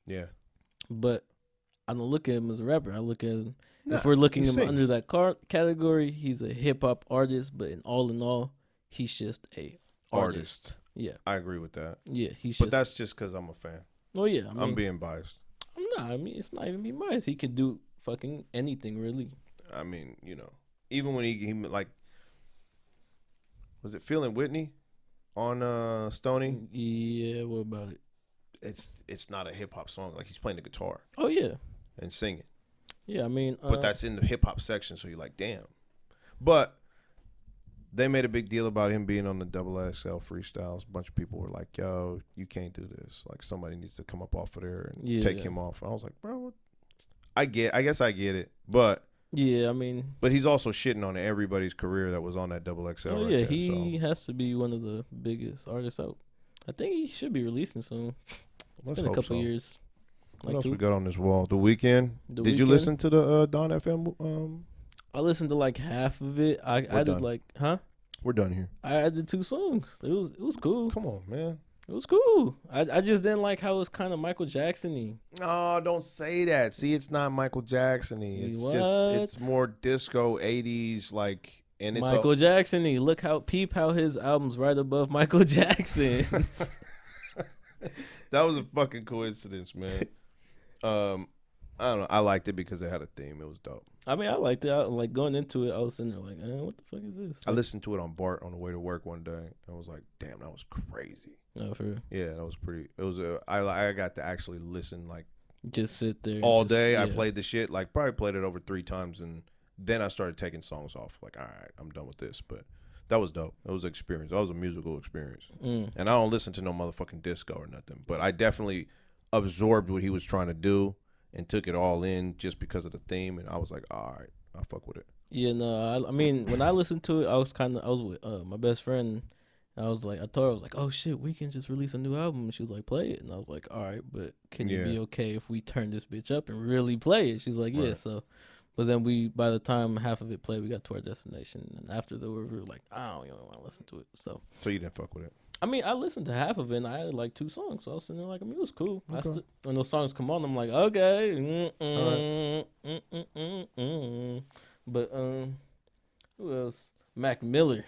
Yeah.
But I don't look at him as a rapper. I look at him. If we're looking him under that category, he's a hip hop artist. But in all, he's just a artist. Yeah,
I agree with that.
Yeah,
but that's just because I'm a fan.
Oh yeah,
I'm being biased.
I'm not. I mean, it's not even being biased. He could do fucking anything, really.
I mean, you know, even when he like, was it Feeling Whitney on Stoney?
Yeah, what about it?
It's not a hip hop song. Like, he's playing the guitar.
Oh yeah,
and singing.
Yeah, I mean,
but that's in the hip hop section, so you're like, damn. But they made a big deal about him being on the XXL freestyles. A bunch of people were like, yo, you can't do this. Like, somebody needs to come up off of there and take him off. And I was like, bro, I guess I get it. But
yeah, I mean,
but he's also shitting on everybody's career that was on that XXL.
Oh yeah, he has to be one of the biggest artists out. I think he should be releasing soon. It's been a couple years.
What else we got on this wall? The Weeknd. Did you listen to the Dawn FM?
I listened to like half of it. I did like,
We're done here.
I did 2 songs. It was cool.
Come on, man.
It was cool. I just didn't like how it was kind of Michael Jackson-y.
Oh, don't say that. See, it's not Michael Jackson-y. It's it's more disco 80s like, and it's
Michael Jackson-y. Look peep how his album's right above Michael Jackson.
That was a fucking coincidence, man. I don't know. I liked it because it had a theme. It was dope.
I mean, I liked it. Like going into it, I was sitting there like, what the fuck is this?
I listened to it on BART on the way to work one day. And I was like, damn, that was crazy.
Oh, for real? Yeah,
that was pretty. It was I got to actually listen, like,
just sit there
all day. Yeah. I played the shit, like, probably played it over 3 times, and then I started taking songs off. Like, all right, I'm done with this. But that was dope. It was an experience. That was a musical experience. And I don't listen to no motherfucking disco or nothing, but I definitely absorbed what he was trying to do and took it all in just because of the theme. And I was like, all right, I'll fuck with it.
Yeah, no, I mean, when I listened to it, I was with my best friend. And I told her, I was like, oh shit, we can just release a new album. And she was like, play it. And I was like, all right, but can you be okay if we turn this bitch up and really play it? She was like, yeah. Right. So, but then by the time half of it played, we got to our destination. And after that, we were like, I don't even want to listen to it. So
you didn't fuck with it?
I mean, I listened to half of it, and I had like 2 songs. So I was sitting there like, I mean, it was cool. Okay. When those songs come on, I'm like, okay. But who else? Mac Miller.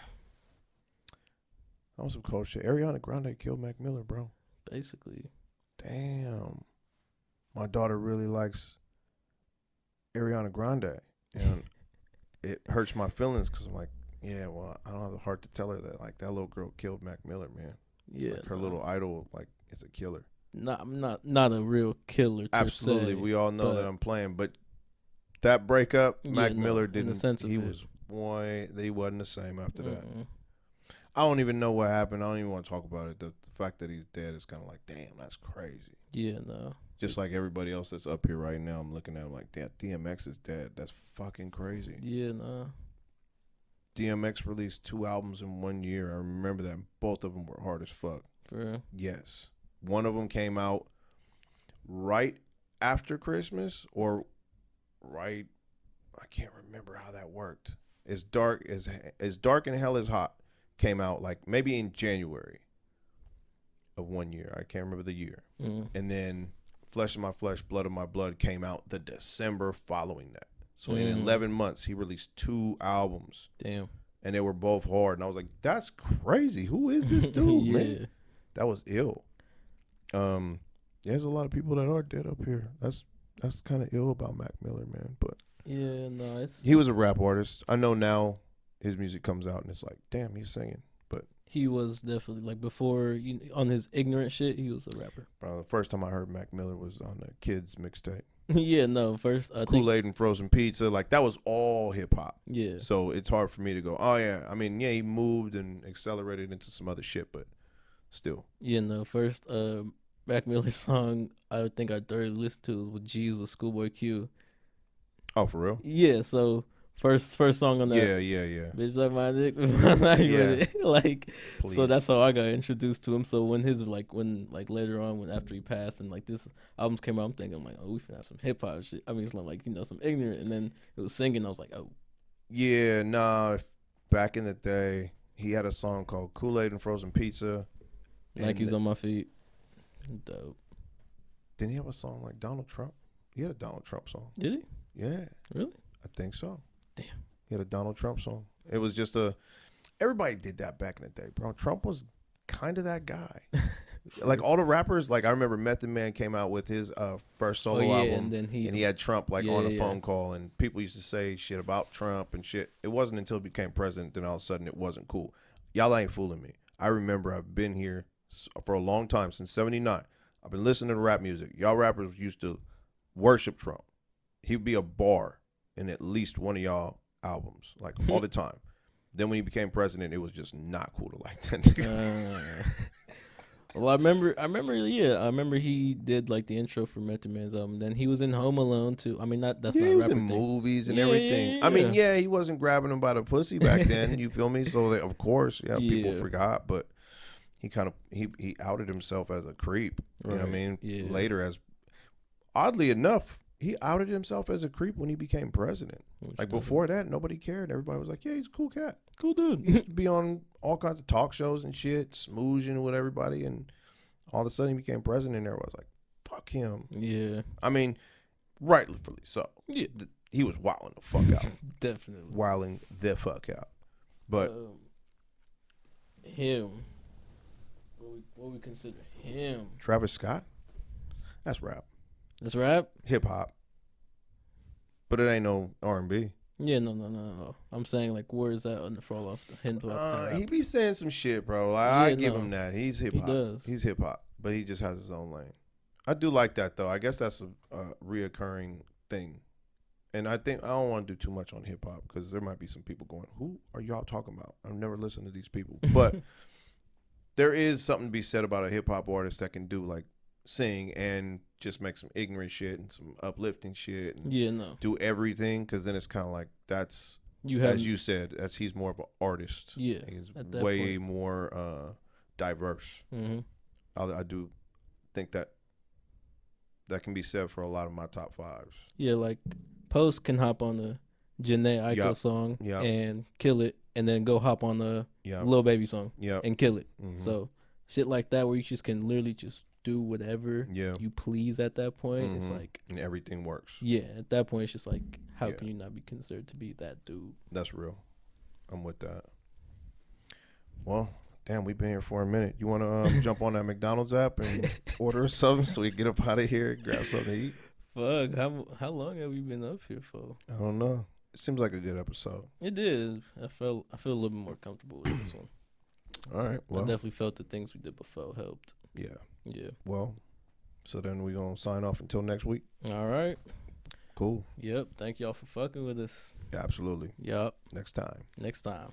That was some cold shit. Ariana Grande killed Mac Miller, bro.
Basically.
Damn. My daughter really likes Ariana Grande, and it hurts my feelings because I'm like, yeah, well, I don't have the heart to tell her that, like, that little girl killed Mac Miller, man.
Yeah,
like, her little idol, like, is a killer.
Not a real killer.
Absolutely,
se,
we all know that I'm playing, but that breakup, Mac Miller didn't. In the sense he was he wasn't the same after that. I don't even know what happened. I don't even want to talk about it. The fact that he's dead is kind of like, damn, that's crazy.
Yeah, no.
Just like everybody else that's up here right now, I'm looking at him like, damn, DMX is dead. That's fucking crazy.
Yeah, no.
DMX released 2 albums in 1 year. I remember that. Both of them were hard as fuck.
For real?
Yes. One of them came out right after Christmas or right, I can't remember how that worked. As Dark and Hell is Hot came out like maybe in January of 1 year. I can't remember the year. And then Flesh of My Flesh, Blood of My Blood came out the December following that. So in 11 months, he released 2 albums.
Damn.
And they were both hard. And I was like, that's crazy. Who is this dude, man? That was ill. There's a lot of people that are dead up here. That's kind of ill about Mac Miller, man. But
yeah, no,
he was a rap artist. I know now his music comes out and it's like, damn, he's singing. But
He was definitely like before on his ignorant shit. He was a rapper.
Bro, the first time I heard Mac Miller was on the Kids mixtape.
Yeah, no. First, I think
Kool-Aid and frozen pizza, like that was all hip hop.
yeah,
So it's hard for me to go, oh yeah. I mean, yeah, he moved and accelerated into some other shit, but still.
yeah, no. First, Mac Miller song I think I thoroughly listened to was with G's with Schoolboy Q.
Oh, for real?
Yeah, so first song on that.
Yeah.
Bitch, like my dick, like.
Please.
So that's how I got introduced to him. So when later on when after he passed and like this albums came out, I'm thinking like, oh, we finna have some hip hop shit. I mean, it's not like some ignorant, and then it was singing. I was like, oh,
Yeah, nah. Back in the day, he had a song called Kool-Aid and frozen pizza.
Nike's on my feet. Dope.
Didn't he have a song like Donald Trump? He had a Donald Trump song.
Did he?
Yeah.
Really?
I think so.
Damn.
He had a Donald Trump song. It was just everybody did that back in the day, bro. Trump was kind of that guy. Like all the rappers, like I remember Method Man came out with his first solo album,
and then he
had Trump on a phone call, and people used to say shit about Trump and shit. It wasn't until he became president, then all of a sudden it wasn't cool. Y'all ain't fooling me. I remember I've been here for a long time, since '79. I've been listening to rap music. Y'all rappers used to worship Trump. He'd be a bar in at least one of y'all albums, like all the time. Then when he became president, it was just not cool to like that.
Well, I remember he did like the intro for Method Man's album. Then he was in Home Alone too. I mean, that's not
he was
rapper
in
thing.
movies and
Yeah,
everything.
yeah.
I mean, yeah, he wasn't grabbing him by the pussy back then. You feel me? So of course, people forgot, but he kind of he outed himself as a creep. You know what I mean?
Yeah.
Later, as oddly enough, he outed himself as a creep when he became president. Like before that, nobody cared. Everybody was like, yeah, he's a cool cat.
Cool dude.
He used to be on all kinds of talk shows and shit, smooching with everybody, and all of a sudden he became president, and everybody was like, fuck him.
Yeah.
I mean, rightfully so.
Yeah.
He was wilding the fuck out.
Definitely.
Wilding the fuck out. But
him. What we consider him?
Travis Scott? That's rap.
That's rap?
Hip hop. But it ain't no R&B.
Yeah, no. I'm saying like where is that on the fall off the hip hop?
He be saying some shit, bro. Like, I give him that. He's hip hop.
He does.
He's hip hop, but he just has his own lane. I do like that though. I guess that's a reoccurring thing. And I think I don't want to do too much on hip hop because there might be some people going, "Who are y'all talking about?" I've never listened to these people, but there is something to be said about a hip hop artist that can do like sing and just make some ignorant shit and some uplifting shit. And do everything, because then it's kind of like as you said, he's more of an artist.
Yeah,
he's way more diverse.
Mm-hmm.
I do think that can be said for a lot of my top fives.
Yeah, like Post can hop on the Jhené Aiko song and kill it, and then go hop on the Lil Baby song and kill it. Mm-hmm. So shit like that where you just can literally just do whatever you please at that point. Mm-hmm. It's like,
and everything works. Yeah,
at that point it's just like, how can you not be considered to be that dude?
That's real. I'm with that. Well, damn, we've been here for a minute. You want to jump on that McDonald's app and order something so we get up out of here and grab something to eat?
Fuck, how long have we been up here for?
I don't know. It seems like a good episode.
It did. I feel a little bit more comfortable with this one.
All right. Well,
I definitely felt the things we did before helped.
Yeah. Well, so then we're going to sign off until next week.
All right.
Cool.
Yep. Thank y'all for fucking with us.
Yeah, absolutely.
Yep.
Next time.